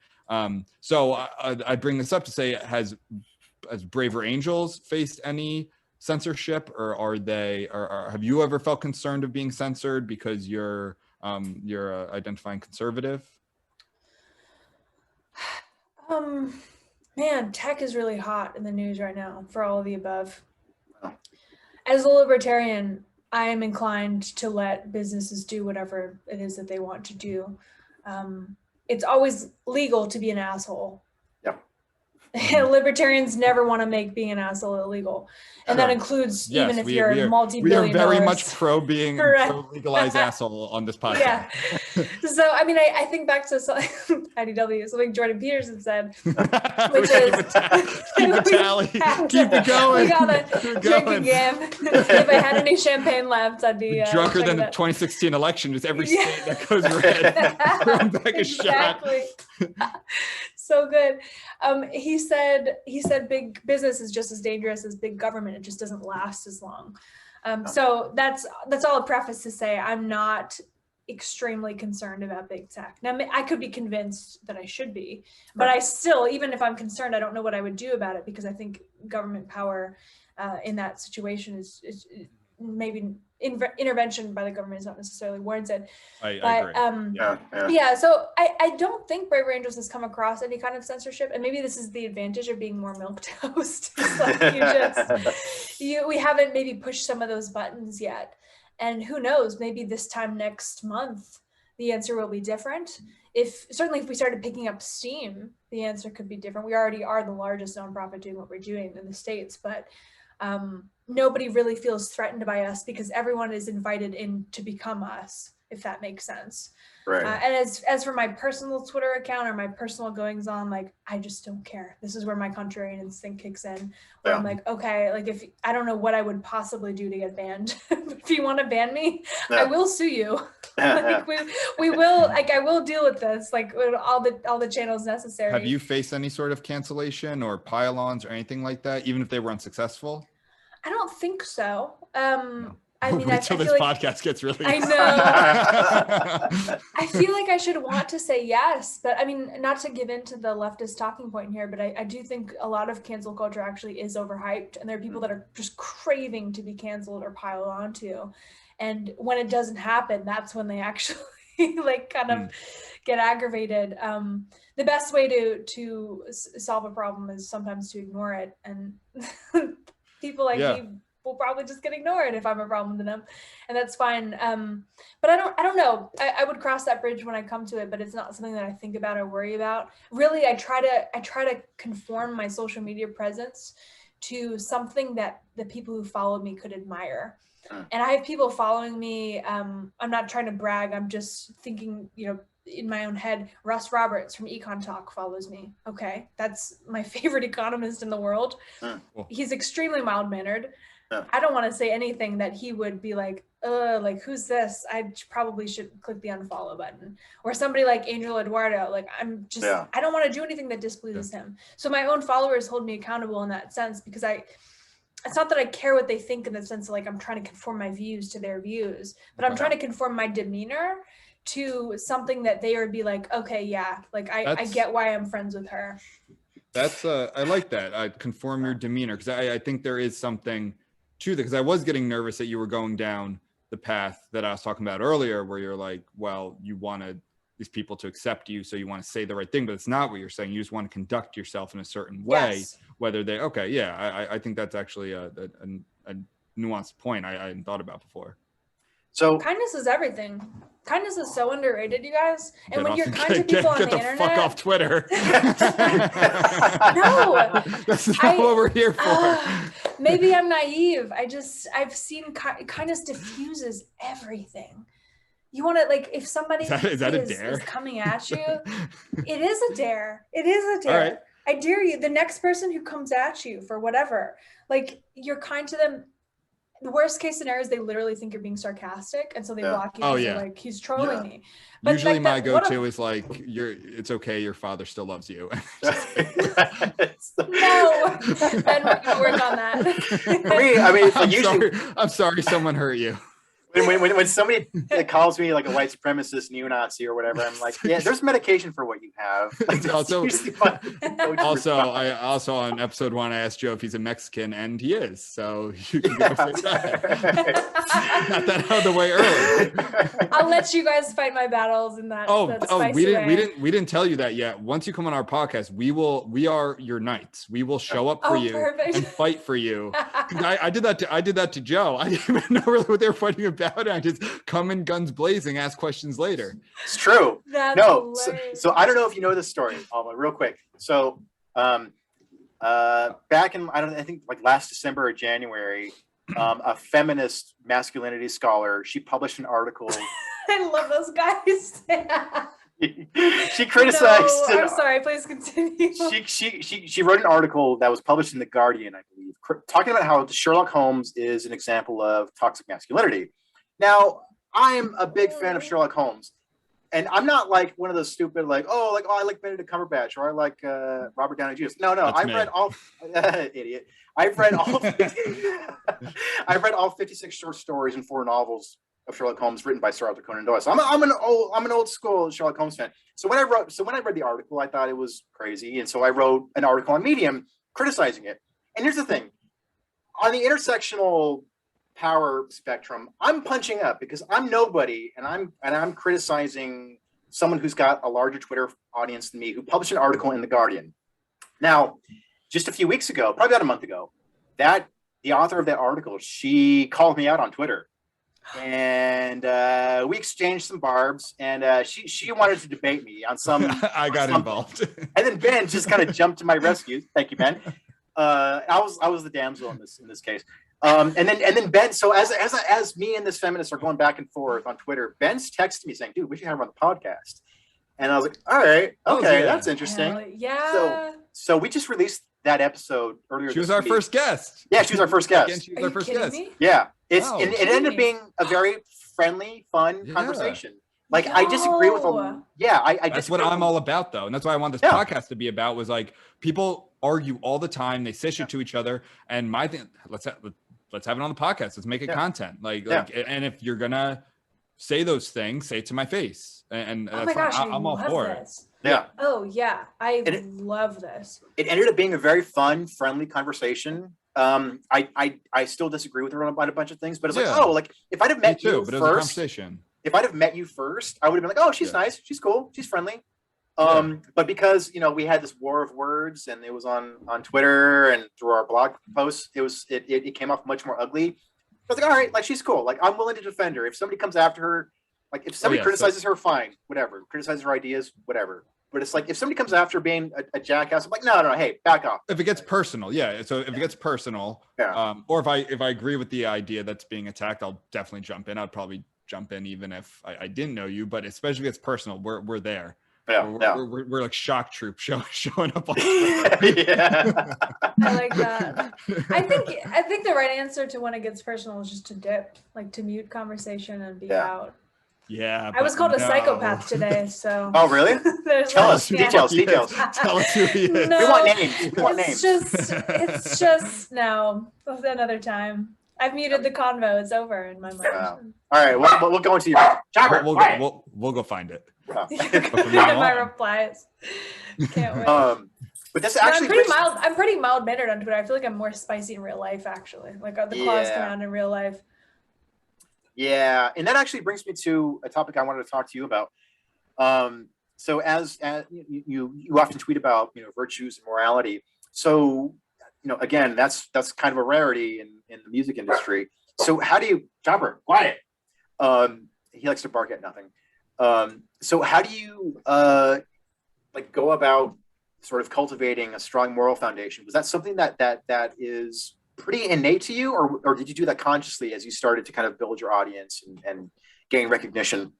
So I bring this up to say, has Braver Angels faced any censorship, or have you ever felt concerned of being censored because you're identifying conservative? Man, tech is really hot in the news right now for all of the above. As a libertarian, I am inclined to let businesses do whatever it is that they want to do. It's always legal to be an asshole. Libertarians never want to make being an asshole illegal. And that includes even if you're multi-billion We are very dollars. much pro being pro-legalized asshole on this podcast. So, I mean, I think back to IDW, something Jordan Peterson said, which is, keep it tally. Keep it going. We got a drinking game. If I had any champagne left, I'd be drunker than the 2016 election. Just every state that goes red. Throw back a shot. So good. He said big business is just as dangerous as big government. It just doesn't last as long. So that's all a preface to say I'm not extremely concerned about big tech. Now, I could be convinced that I should be, but I still, even if I'm concerned, I don't know what I would do about it, because I think government power in that situation is maybe intervention by the government is not necessarily warranted. I agree. So I don't think Braver Angels has come across any kind of censorship, and maybe this is the advantage of being more milquetoast. It's like we haven't maybe pushed some of those buttons yet, and who knows, maybe this time next month the answer will be different. Certainly if we started picking up steam, the answer could be different. We already are the largest nonprofit doing what we're doing in the States, but nobody really feels threatened by us because everyone is invited in to become us, if that makes sense. Right. And as for my personal Twitter account or my personal goings on, like, I just don't care. This is where my contrarian instinct kicks in, where I'm like, okay, like, if I don't know what I would possibly do to get banned. If you want to ban me, I will sue you. Like, we will, like, I will deal with this, like, with all the channels necessary. Have you faced any sort of cancellation or pile-ons or anything like that, even if they were unsuccessful? I don't think so. I mean, Wait I till feel this like podcast gets released. I know. I feel like I should want to say yes, but I mean, not to give into the leftist talking point here, but I do think a lot of cancel culture actually is overhyped, and there are people that are just craving to be canceled or piled onto. And when it doesn't happen, that's when they actually like kind of get aggravated. The best way to solve a problem is sometimes to ignore it, and people like me will probably just get ignored if I'm a problem to them, and that's fine. But I don't know. I would cross that bridge when I come to it, but it's not something that I think about or worry about. Really, I try to conform my social media presence to something that the people who followed me could admire. And I have people following me. I'm not trying to brag. I'm just thinking, in my own head. Russ Roberts from Econ Talk follows me. Okay, that's my favorite economist in the world. Cool. He's extremely mild-mannered. I don't want to say anything that he would be like who's this? I probably should click the unfollow button. Or somebody like Angel Eduardo, like I'm just, I don't want to do anything that displeases him. So my own followers hold me accountable in that sense, because it's not that I care what they think in the sense of like I'm trying to conform my views to their views, but I'm trying to conform my demeanor to something that they would be like, okay, yeah, like I get why I'm friends with her. That's I like that. I conform your demeanor, because I think there is something to that, because I was getting nervous that you were going down the path that I was talking about earlier, where you're like, well, you wanted these people to accept you, so you want to say the right thing, but it's not what you're saying. You just want to conduct yourself in a certain way, whether they, I think that's actually a nuanced point I hadn't thought about before. So kindness is everything. Kindness is so underrated, you guys. And when you're kind to get people on the the internet, fuck off Twitter. No, that's not what we're here for. Maybe I'm naive. I've seen kindness diffuses everything. You want to, like, if somebody is that a dare? is coming at you, it is a dare. It is a dare. All right. I dare you. The next person who comes at you for whatever, like, you're kind to them. The worst case scenario is they literally think you're being sarcastic, and so they block you. Oh, they're like, he's trolling me. But usually my go-to is like, it's okay, your father still loves you. No, Ben, we're gonna work on that. For me, I mean, it's I'm sorry someone hurt you. When somebody calls me like a white supremacist, neo-Nazi, or whatever, I'm like, yeah, there's medication for what you have. Like, also on episode 1, I asked Joe if he's a Mexican, and he is. So you can go say that. Got that out of the way early. I'll let you guys fight my battles in that. We didn't tell you that yet. Once you come on our podcast, we are your knights. We will show up for you and fight for you. I did that to Joe. I didn't even know really what they were fighting about. I just come in guns blazing, ask questions later. It's true. That's so I don't know if you know this story, Alma, real quick. So back in I think like last December or January, a feminist masculinity scholar, she published an article. I love those guys. She criticized. No, I'm sorry. Please continue. She wrote an article that was published in The Guardian, I believe, talking about how Sherlock Holmes is an example of toxic masculinity. Now, I'm a big fan of Sherlock Holmes, and I'm not like one of those stupid I like Benedict Cumberbatch, or I like Robert Downey Jr. No, I've read all idiot. I've read all 56 short stories and 4 novels of Sherlock Holmes written by Sir Arthur Conan Doyle. So I'm an old school Sherlock Holmes fan. So when I read the article, I thought it was crazy, and so I wrote an article on Medium criticizing it. And here's the thing: on the intersectional power spectrum, I'm punching up because I'm nobody, and I'm criticizing someone who's got a larger Twitter audience than me, who published an article in The Guardian. Now, just a few weeks ago, probably about a month ago, the author of that article, she called me out on Twitter, and we exchanged some barbs, and she wanted to debate me on some. I got involved, and then Ben just kind of jumped to my rescue. Thank you, Ben. I was the damsel in this case. And then Ben, so as me and this feminist are going back and forth on Twitter, Ben's texted me saying, dude, we should have her on the podcast. And I was like, all right, okay, that's interesting. Yeah. So we just released that episode earlier. She was our first guest. Yeah, she was our first guest. Again, she was our first guest. Me? Yeah. It ended up being a very friendly, fun conversation. Like, I disagree with them. Yeah, I that's what I'm all about, though. And that's why I want this podcast to be about, was like, people argue all the time. They say shit to each other. And my thing, let's have it on the podcast. Let's make it content. And if you're gonna say those things, say it to my face. And Oh that's my fine. gosh, I'm all for it. Yeah. Oh yeah, I love this. It ended up being a very fun, friendly conversation. I still disagree with her about a bunch of things, but it's like, oh, like if I'd have met you but it was a first, conversation. if I'd have met you first, I would have been like, oh, she's nice, she's cool, she's friendly. But because, you know, we had this war of words and it was on Twitter and through our blog posts, it came off much more ugly. I was like, all right, like she's cool. Like I'm willing to defend her. If somebody comes after her, like if somebody criticizes her, fine, whatever. Criticizes her ideas, whatever. But it's like if somebody comes after being a jackass, I'm like, no, hey, back off. If it gets personal, So if it gets personal, or if I agree with the idea that's being attacked, I'll definitely jump in. I'd probably jump in even if I didn't know you. But especially if it's personal, we're there. We're like shock troops showing up on yeah. I like that. I think the right answer to when it gets personal is just to dip, like to mute conversation and be out. Yeah, I was called a psychopath today, so. Oh, really? Tell us details. Tell us who he is. No, we want names. It's just no. Another time. I've muted the convo. It's over in my mind. Wow. All right, we'll go into your chopper. We'll go find it. My replies. Can't wait. But this actually I'm pretty mild mannered on Twitter. I feel like I'm more spicy in real life, actually. Like the claws come out in real life. Yeah, and that actually brings me to a topic I wanted to talk to you about. So as you often tweet about, you know, virtues and morality. So, you know, again, that's kind of a rarity in the music industry. So how do you, Chopper, quiet. He likes to bark at nothing. So how do you like go about sort of cultivating a strong moral foundation? Was that something that is pretty innate to you, or did you do that consciously as you started to kind of build your audience and gain recognition?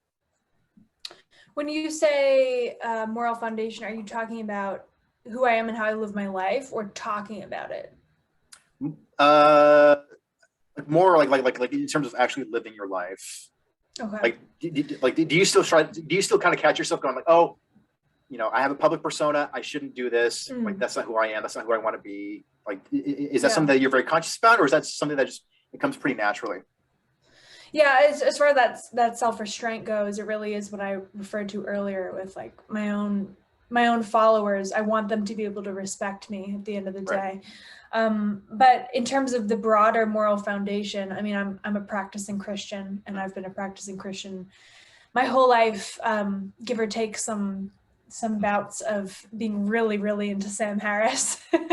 When you say moral foundation, are you talking about who I am and how I live my life, or talking about it? More like in terms of actually living your life. Okay. Like, do you still kind of catch yourself going like, oh, you know, I have a public persona, I shouldn't do this. Like, that's not who I am. That's not who I want to be. Like, is that something that you're very conscious about, or is that something that just, it comes pretty naturally? Yeah, as far as that self-restraint goes, it really is what I referred to earlier with like my own followers. I want them to be able to respect me at the end of the day. But in terms of the broader moral foundation, I mean, I'm a practicing Christian, and I've been a practicing Christian my whole life, give or take some bouts of being really, really into Sam Harris. And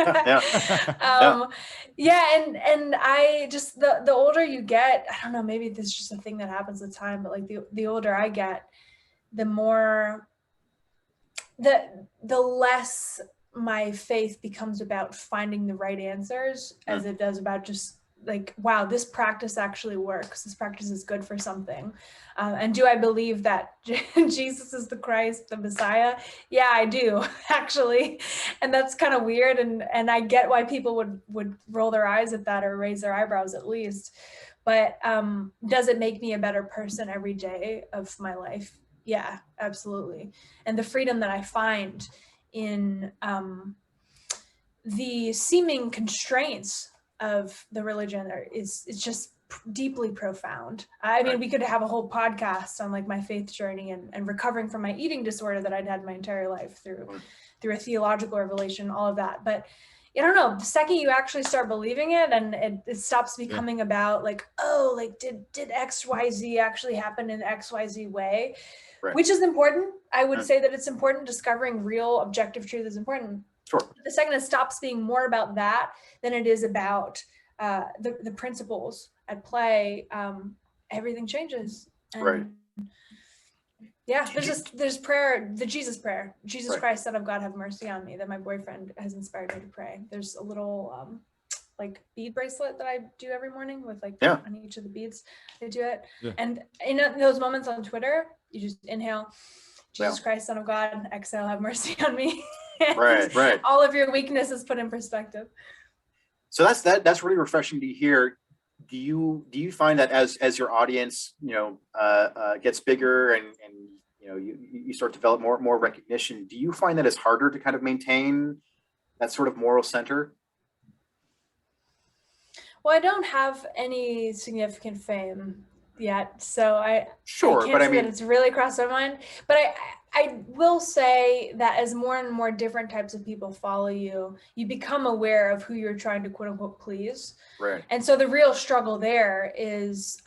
I just, the older you get, I don't know, maybe this is just a thing that happens with time, but like the older I get, the more, the less my faith becomes about finding the right answers as it does about just like, wow, this practice actually works. This practice is good for something. And do I believe that Jesus is the Christ, the Messiah? Yeah, I do, actually. And that's kind of weird. And I get why people would roll their eyes at that or raise their eyebrows at least. But does it make me a better person every day of my life? Yeah, absolutely. And the freedom that I find in the seeming constraints of the religion is just deeply profound. I mean, we could have a whole podcast on like my faith journey and recovering from my eating disorder that I'd had my entire life through a theological revelation, all of that. But I don't know, the second you actually start believing it and it stops becoming about like, oh, like did XYZ actually happen in XYZ way, which is important. I would say that it's important. Discovering real objective truth is important. Sure. The second it stops being more about that than it is about the principles at play, everything changes. And yeah, there's prayer, the Jesus prayer. Jesus Christ, Son of God, have mercy on me, that my boyfriend has inspired me to pray. There's a little like bead bracelet that I do every morning with like on each of the beads. I do it. And in those moments on Twitter, you just inhale, Jesus Christ, Son of God, exhale, have mercy on me. Right. All of your weakness is put in perspective. So that's really refreshing to hear. Do you find that as your audience, you know, gets bigger and you know, you start to develop more recognition, do you find that it's harder to kind of maintain that sort of moral center? Well, I don't have any significant fame yet, so I Sure, can't but I say that mean, it's really crossed my mind. But I will say that as more and more different types of people follow you, you become aware of who you're trying to quote unquote please. right, And so the real struggle there is,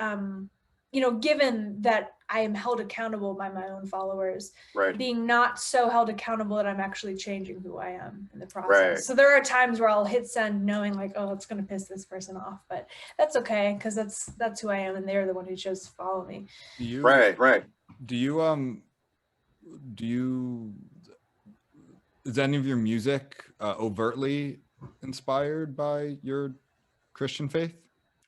given that I am held accountable by my own followers, right, being not so held accountable that I'm actually changing who I am in the process. Right. So there are times where I'll hit send knowing like, oh, it's going to piss this person off, but that's okay because that's who I am and they're the one who chose to follow me. Do you right. do you is any of your music overtly inspired by your Christian faith?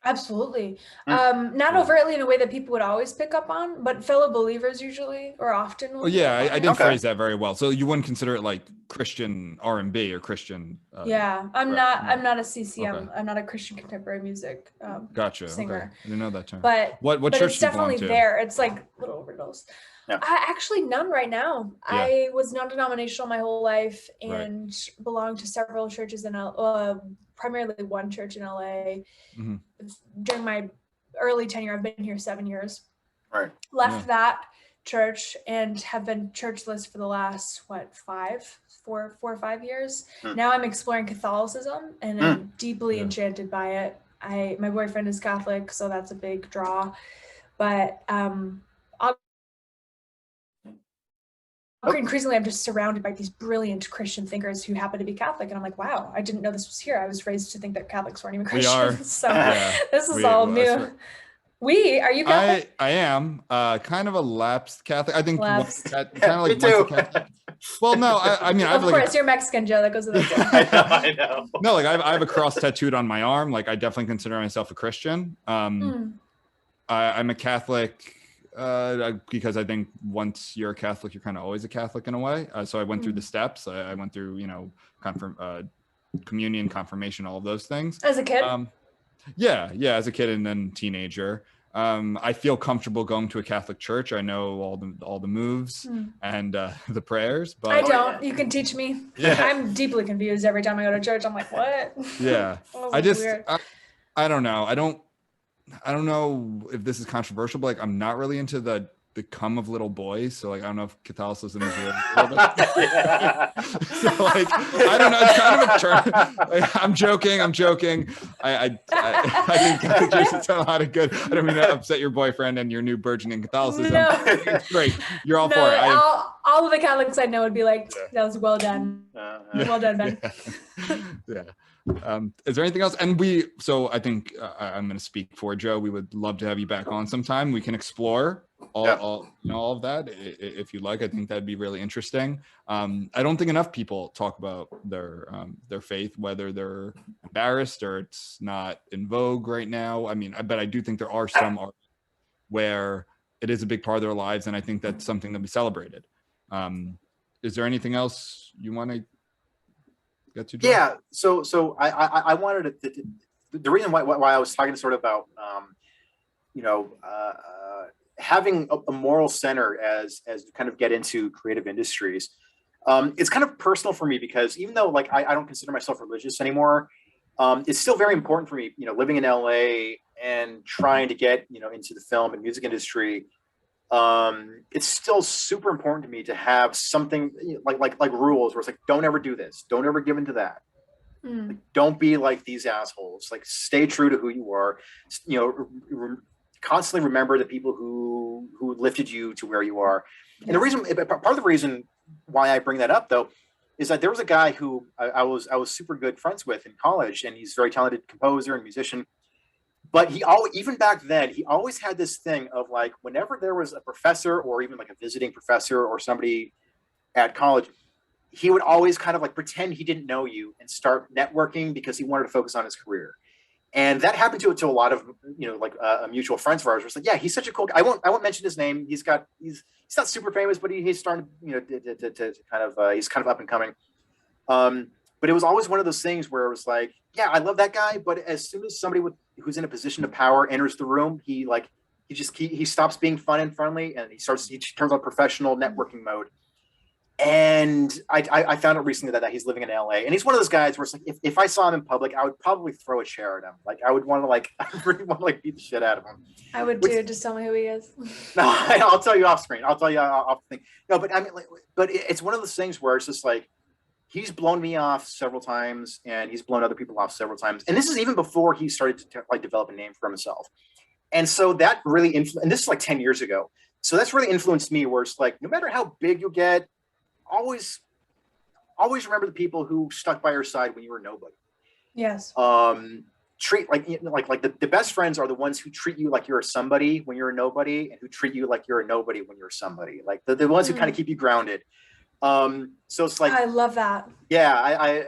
Absolutely. Mm. Not Yeah. overtly in a way that people would always pick up on, but fellow believers usually or often will Oh yeah, pick up I on didn't it. Okay. phrase that very well. So you wouldn't consider it like Christian R&B or Christian? Yeah, I'm rap? not. I'm not a CCM. Okay. I'm not a Christian contemporary music Gotcha. Okay, singer. I didn't know that term. But What but church it's do you belong definitely to? there. It's like a little overdose. Yeah. I actually none right now. Yeah. I was non-denominational my whole life Right. and belonged to several churches in primarily one church in LA. Mhm. During my early tenure, I've been here 7 years. Right. Left that church and have been churchless for the last 4 or 5 years. Now I'm exploring Catholicism and I'm deeply Yeah. enchanted by it. My boyfriend is Catholic, so that's a big draw. But increasingly I'm just surrounded by these brilliant Christian thinkers who happen to be Catholic, and I'm like, wow, I didn't know this was here. I was raised to think that Catholics weren't even We are. Christians. So Yeah. this is all new. Are you Catholic? I am kind of a lapsed Catholic. I think Lapsed. kind of like Me too. once a Catholic. Well, no, I mean, I Of have course, like you're Mexican, Joe. That goes without saying. I know. no, like I have a cross tattooed on my arm. Like I definitely consider myself a Christian. I'm a Catholic because I think once you're a Catholic, you're kind of always a Catholic in a way. So I went through the steps. I went through, communion, confirmation, all of those things. As a kid? Yeah, as a kid and then teenager. I feel comfortable going to a Catholic church. I know all the moves and the prayers, but I don't. You can teach me. Yeah. I'm deeply confused every time I go to church. I'm like, what? Yeah. Weird. I don't know. I don't know if this is controversial, but like I'm not really into the come of little boys. So like I don't know if Catholicism is really a little bit. So like I don't know. It's kind of a turn. Like, I'm joking. I think Catholic Church has done a lot of good. I don't mean to upset your boyfriend and your new burgeoning Catholicism. No. It's great. You're all No, for it. all of the Catholics I know would be like, that was well done. Well done, Ben. Yeah. Is there anything else? And so I think I'm going to speak for Joe. We would love to have you back on sometime. We can explore all of that if you'd like. I think that'd be really interesting. I don't think enough people talk about their faith, whether they're embarrassed or it's not in vogue right now. I mean, but I do think there are some where it is a big part of their lives, and I think that's something that we celebrated. Is there anything else you want to? Yeah, so I wanted to, the reason why I was talking sort of about having a moral center as you kind of get into creative industries, it's kind of personal for me because even though like I don't consider myself religious anymore, it's still very important for me, living in LA and trying to get into the film and music industry. It's still super important to me to have something like rules where it's like, don't ever do this, don't ever give into that, like, don't be like these assholes, like stay true to who you are, constantly remember the people who lifted you to where you are. And the reason, part of the reason why I bring that up though is that there was a guy who I was super good friends with in college, and he's a very talented composer and musician. But even back then, he always had this thing of like, whenever there was a professor or even like a visiting professor or somebody at college, he would always kind of like pretend he didn't know you and start networking because he wanted to focus on his career. And that happened to a lot of, mutual friends of ours. It's like, yeah, he's such a cool guy. I won't mention his name. He's not super famous, but he's starting, to kind of, he's kind of up and coming. But it was always one of those things where it was like, yeah, I love that guy. But as soon as somebody who's in a position of power enters the room, he stops being fun and friendly, and he turns on professional networking mode. And I found out recently that he's living in LA, and he's one of those guys where it's like if I saw him in public, I would probably throw a chair at him. Like I would want to I really want to beat the shit out of him. I would too. Just tell me who he is. No, I'll tell you off screen. I'll tell you off the thing. No, but I mean, but it's one of those things where it's just like he's blown me off several times, and he's blown other people off several times. And this is even before he started to develop a name for himself. And so that really influenced. And this is like 10 years ago. So that's really influenced me. Where it's like no matter how big you get, always remember the people who stuck by your side when you were nobody. Yes. Treat the best friends are the ones who treat you like you're a somebody when you're a nobody, and who treat you like you're a nobody when you're somebody. Like the ones who kind of keep you grounded. So it's like I love that. Yeah,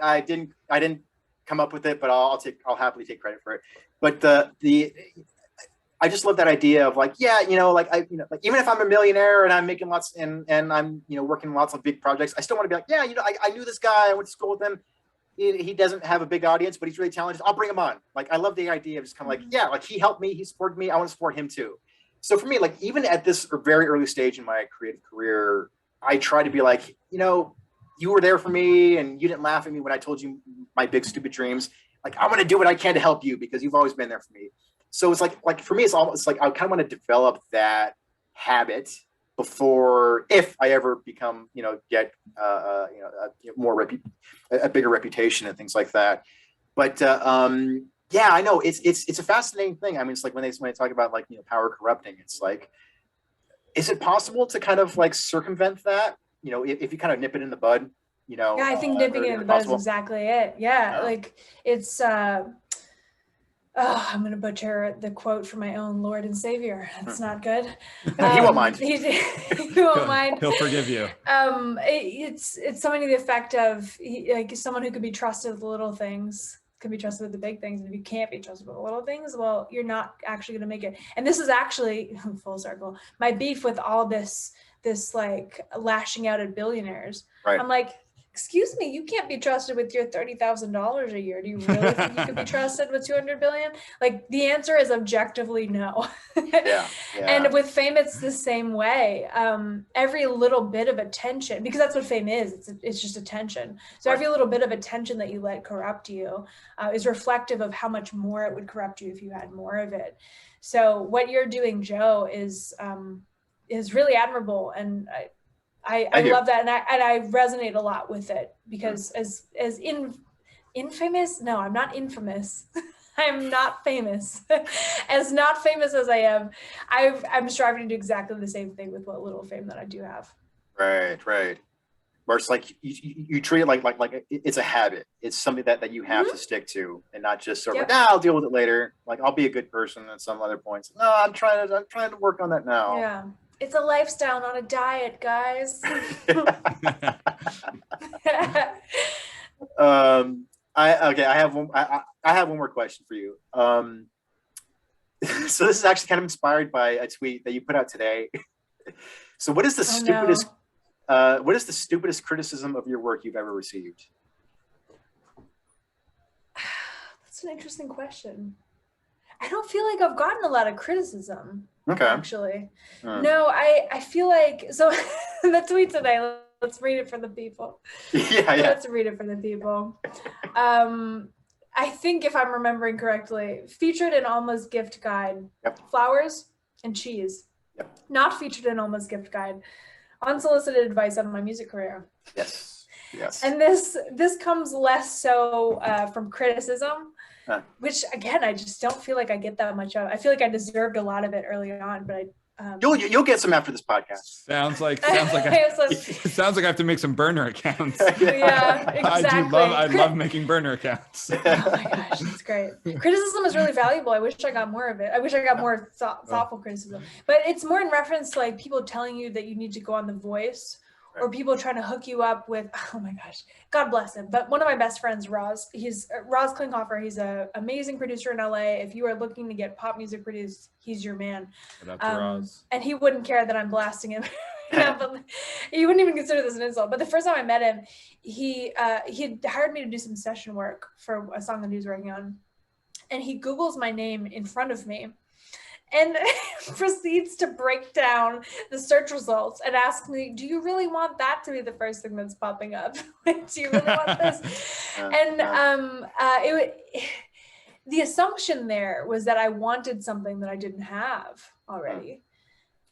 I didn't come up with it, but I'll happily take credit for it. But I just love that idea of like, yeah, even if I'm a millionaire and I'm making lots and I'm, working lots of big projects, I still want to be like, yeah, I knew this guy, I went to school with him. He doesn't have a big audience, but he's really talented. I'll bring him on. Like, I love the idea of just kind of like, yeah, like he helped me, he supported me, I want to support him too. So for me, like, even at this very early stage in my creative career, I try to be like, you were there for me and you didn't laugh at me when I told you my big stupid dreams. Like, I'm going to do what I can to help you because you've always been there for me. So it's like for me, it's almost like I kind of want to develop that habit before, if I ever become, get a bigger reputation and things like that. But yeah, I know it's a fascinating thing. I mean, it's like when they talk about like power corrupting, it's like, is it possible to kind of like circumvent that? If you kind of nip it in the bud. Yeah, I think nipping it in the bud is exactly it. Yeah, like it's. I'm going to butcher the quote from my own Lord and Savior. That's not good. He won't mind. He won't mind. He'll forgive you. It's something to the effect of like someone who could be trusted with the little things can be trusted with the big things. And if you can't be trusted with the little things, well, you're not actually going to make it. And this is actually full circle. My beef with all this like lashing out at billionaires. Right. I'm like, excuse me, you can't be trusted with your $30,000 a year. Do you really think you could be trusted with 200 billion? Like the answer is objectively no. Yeah. And with fame, it's the same way. Every little bit of attention, because that's what fame is. It's just attention. So every little bit of attention that you let corrupt you is reflective of how much more it would corrupt you if you had more of it. So what you're doing, Joe, is really admirable. And I love that, and I resonate a lot with it because as infamous. No, I'm not infamous. I'm not famous. As not famous as I am, I'm striving to do exactly the same thing with what little fame that I do have. Right. Where it's like you treat it like it's a habit. It's something that you have to stick to, and not just sort of like, I'll deal with it later. Like I'll be a good person at some other points. No, I'm trying to work on that now. Yeah. It's a lifestyle, not a diet, guys. I have one more question for you. So this is actually kind of inspired by a tweet that you put out today. So what is the stupidest criticism of your work you've ever received? That's an interesting question. I don't feel like I've gotten a lot of criticism. Okay. Actually, no, I feel like, so the tweet today, let's read it for the people. Yeah. Let's read it for the people. I think if I'm remembering correctly, featured in Alma's gift guide, flowers and cheese. Yep. Not featured in Alma's gift guide, unsolicited advice on my music career. Yes. And this comes less so from criticism, which again, I just don't feel like I get that much of. I feel like I deserved a lot of it early on, but you'll get some after this podcast. Sounds like it sounds like I have to make some burner accounts. Yeah, exactly. I love making burner accounts. Oh my gosh, that's great. Criticism is really valuable. I wish I got more of it. I wish I got more thoughtful criticism. But it's more in reference to like people telling you that you need to go on The Voice. Or people trying to hook you up with, oh my gosh, God bless him. But one of my best friends, Roz Klinghoffer, he's an amazing producer in LA. If you are looking to get pop music produced, he's your man. Shout out to Roz. And he wouldn't care that I'm blasting him. But he wouldn't even consider this an insult. But the first time I met him, he had hired me to do some session work for a song that he was working on. And he Googles my name in front of me. and proceeds to break down the search results and ask me, do you really want that to be the first thing that's popping up? Like, do you really want this? And the assumption there was that I wanted something that I didn't have already.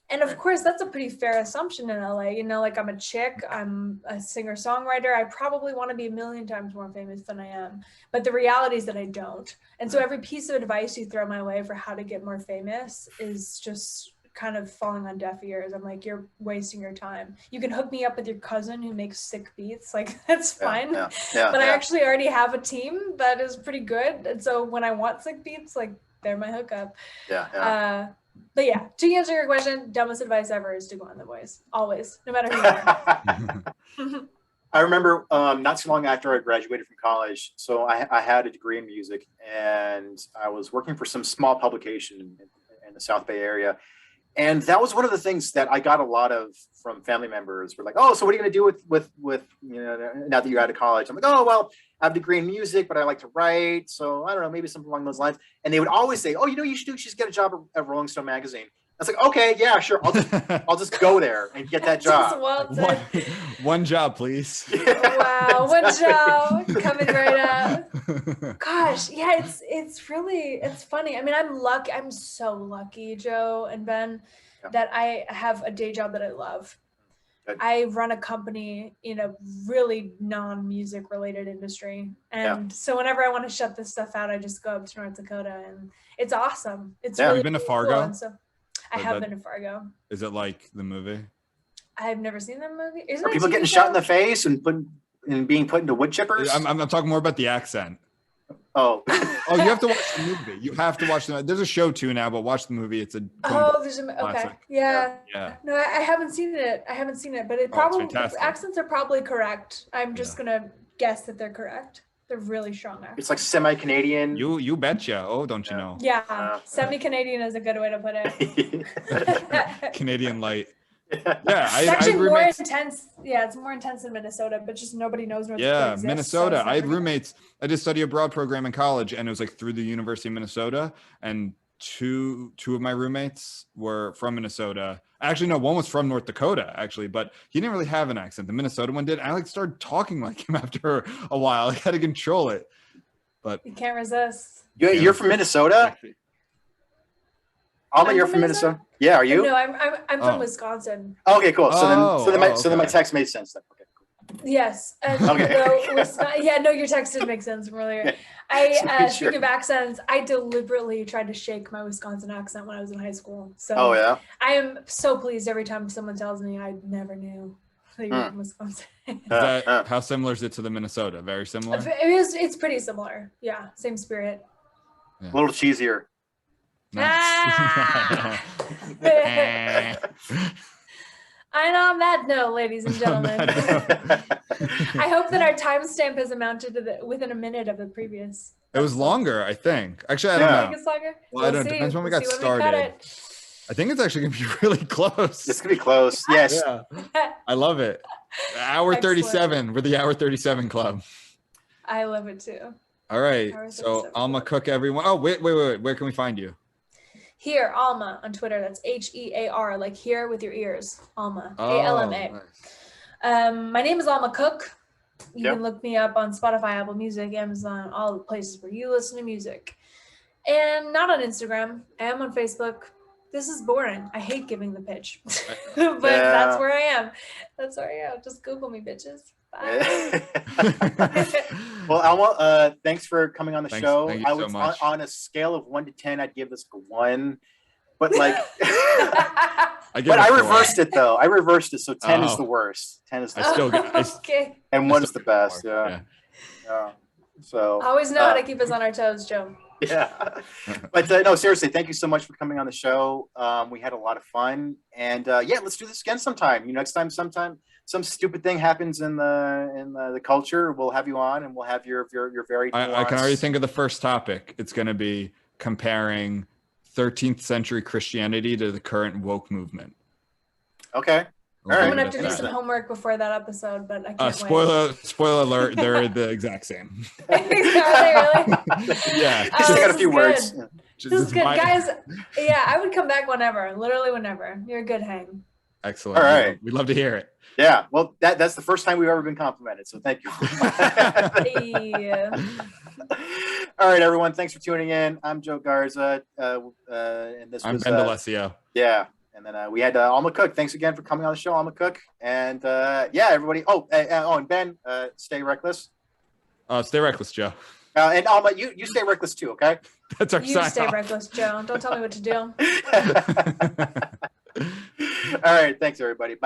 And of course, that's a pretty fair assumption in LA. You know, like I'm a chick, I'm a singer-songwriter. I probably want to be a million times more famous than I am. But the reality is that I don't. And so every piece of advice you throw my way for how to get more famous is just kind of falling on deaf ears. I'm like, you're wasting your time. You can hook me up with your cousin who makes sick beats. Like, that's fine. But I actually already have a team that is pretty good. And so when I want sick beats, like, they're my hookup. But yeah, to answer your question, dumbest advice ever is to go on The Voice. Always, no matter who you are. I remember not too long after I graduated from college, so I had a degree in music, and I was working for some small publication in the South Bay area. And that was one of the things that I got a lot of from family members. Were like, "Oh, so what are you going to do with you know, now that you're out of college?" I'm like, "Oh, well, I have a degree in music, but I like to write. So I don't know, maybe something along those lines." And they would always say, "Oh, you know, you should just get a job at Rolling Stone magazine." I was like, "Okay, yeah, sure. I'll just go there and get that job." One job, please. Wow, one job coming right up. Gosh, yeah, it's funny. I mean, I'm so lucky, Joe and Ben, that I have a day job that I love. I run a company in a really non-music related industry. And so whenever I want to shut this stuff out, I just go up to North Dakota, and it's awesome. It's really Have you been to Fargo? Cool. And so I have been to Fargo. Is it like the movie? I've never seen that movie. Are people getting shot in the face and being put into wood chippers? I'm talking more about the accent. Oh. Oh, you have to watch the movie. You have to watch the. There's a show too now, but watch the movie. It's a. There's okay. Yeah. No, I haven't seen it. But it probably accents are probably correct. I'm just gonna guess that they're correct. They're really strong accents. It's like semi-Canadian. You betcha. Oh, don't you know? Yeah, semi-Canadian is a good way to put it. Canadian light. Yeah, it's actually more intense. Yeah, it's more intense in Minnesota, but just nobody knows North Dakota exists, Minnesota. So I had roommates. I did study abroad program in college, and it was like through the University of Minnesota. And two of my roommates were from Minnesota. Actually, no, one was from North Dakota, actually, but he didn't really have an accent. The Minnesota one did. I like started talking like him after a while. I had to control it. But you can't resist. You're from Minnesota? Alma, you're from Minnesota? Yeah, are you? No, I'm from Wisconsin. Okay, cool. So then my text made sense then. Okay, cool. Yes. No, your text did make sense from earlier. Speaking of accents, I deliberately tried to shake my Wisconsin accent when I was in high school. So I am so pleased every time someone tells me I never knew that you were from Wisconsin. How similar is it to the Minnesota? Very similar? It's pretty similar. Yeah, same spirit. Yeah. A little cheesier. Nice. And on that note, ladies and gentlemen, I hope that our timestamp has amounted to within a minute of the previous. It was longer, I think. Actually, I don't know. I think it's longer. Well, I don't know. Depends when we got started. I think it's actually going to be really close. It's going to be close. Yes. Yeah. I love it. Hour 37. We're the Hour 37 Club. I love it too. All right. So Alma Cook, everyone. Oh, wait. Where can we find you? Here, Alma on Twitter. That's HEAR, like here with your ears. Alma, ALMA. Nice. My name is Alma Cook. You can look me up on Spotify, Apple Music, Amazon, all the places where you listen to music. And not on Instagram. I am on Facebook. This is boring. I hate giving the pitch. But that's where I am. That's where I am. Just Google me, bitches. Bye. Well, Alma, thanks for coming on the show. Thank you so much. On a scale of 1 to 10, I'd give this a 1. But like, I reversed it though. I reversed it, so 10 is the worst. 10 is the worst. I still get. Okay. And 1 is the best. Yeah. So always know how to keep us on our toes, Joe. Yeah. But no, seriously, thank you so much for coming on the show. We had a lot of fun, and let's do this again sometime. Next time, some stupid thing happens in the culture, we'll have you on, and we'll have your very. I can already think of the first topic. It's going to be comparing 13th century Christianity to the current woke movement. Okay. All right. I'm gonna have to do some homework before that episode, but I can't Spoiler alert, they're the exact same. Are they really? Yeah. Just got a few words. Just This is good, my- guys. Yeah, I would come back whenever, literally whenever. You're a good hang. Excellent. All right. We'd love to hear it. Yeah, well, that's the first time we've ever been complimented, so thank you. Yeah. All right, everyone, thanks for tuning in. I'm Joe Garza, and this I'm was Ben D'Alessio. yeah, and then we had Alma Cook. Thanks again for coming on the show, Alma Cook, and yeah, everybody. And Ben, stay reckless. Stay reckless, Joe. And Alma, you stay reckless too, okay? That's our You sign stay off. reckless, Joe. Don't tell me what to do. All right, thanks everybody. Bye.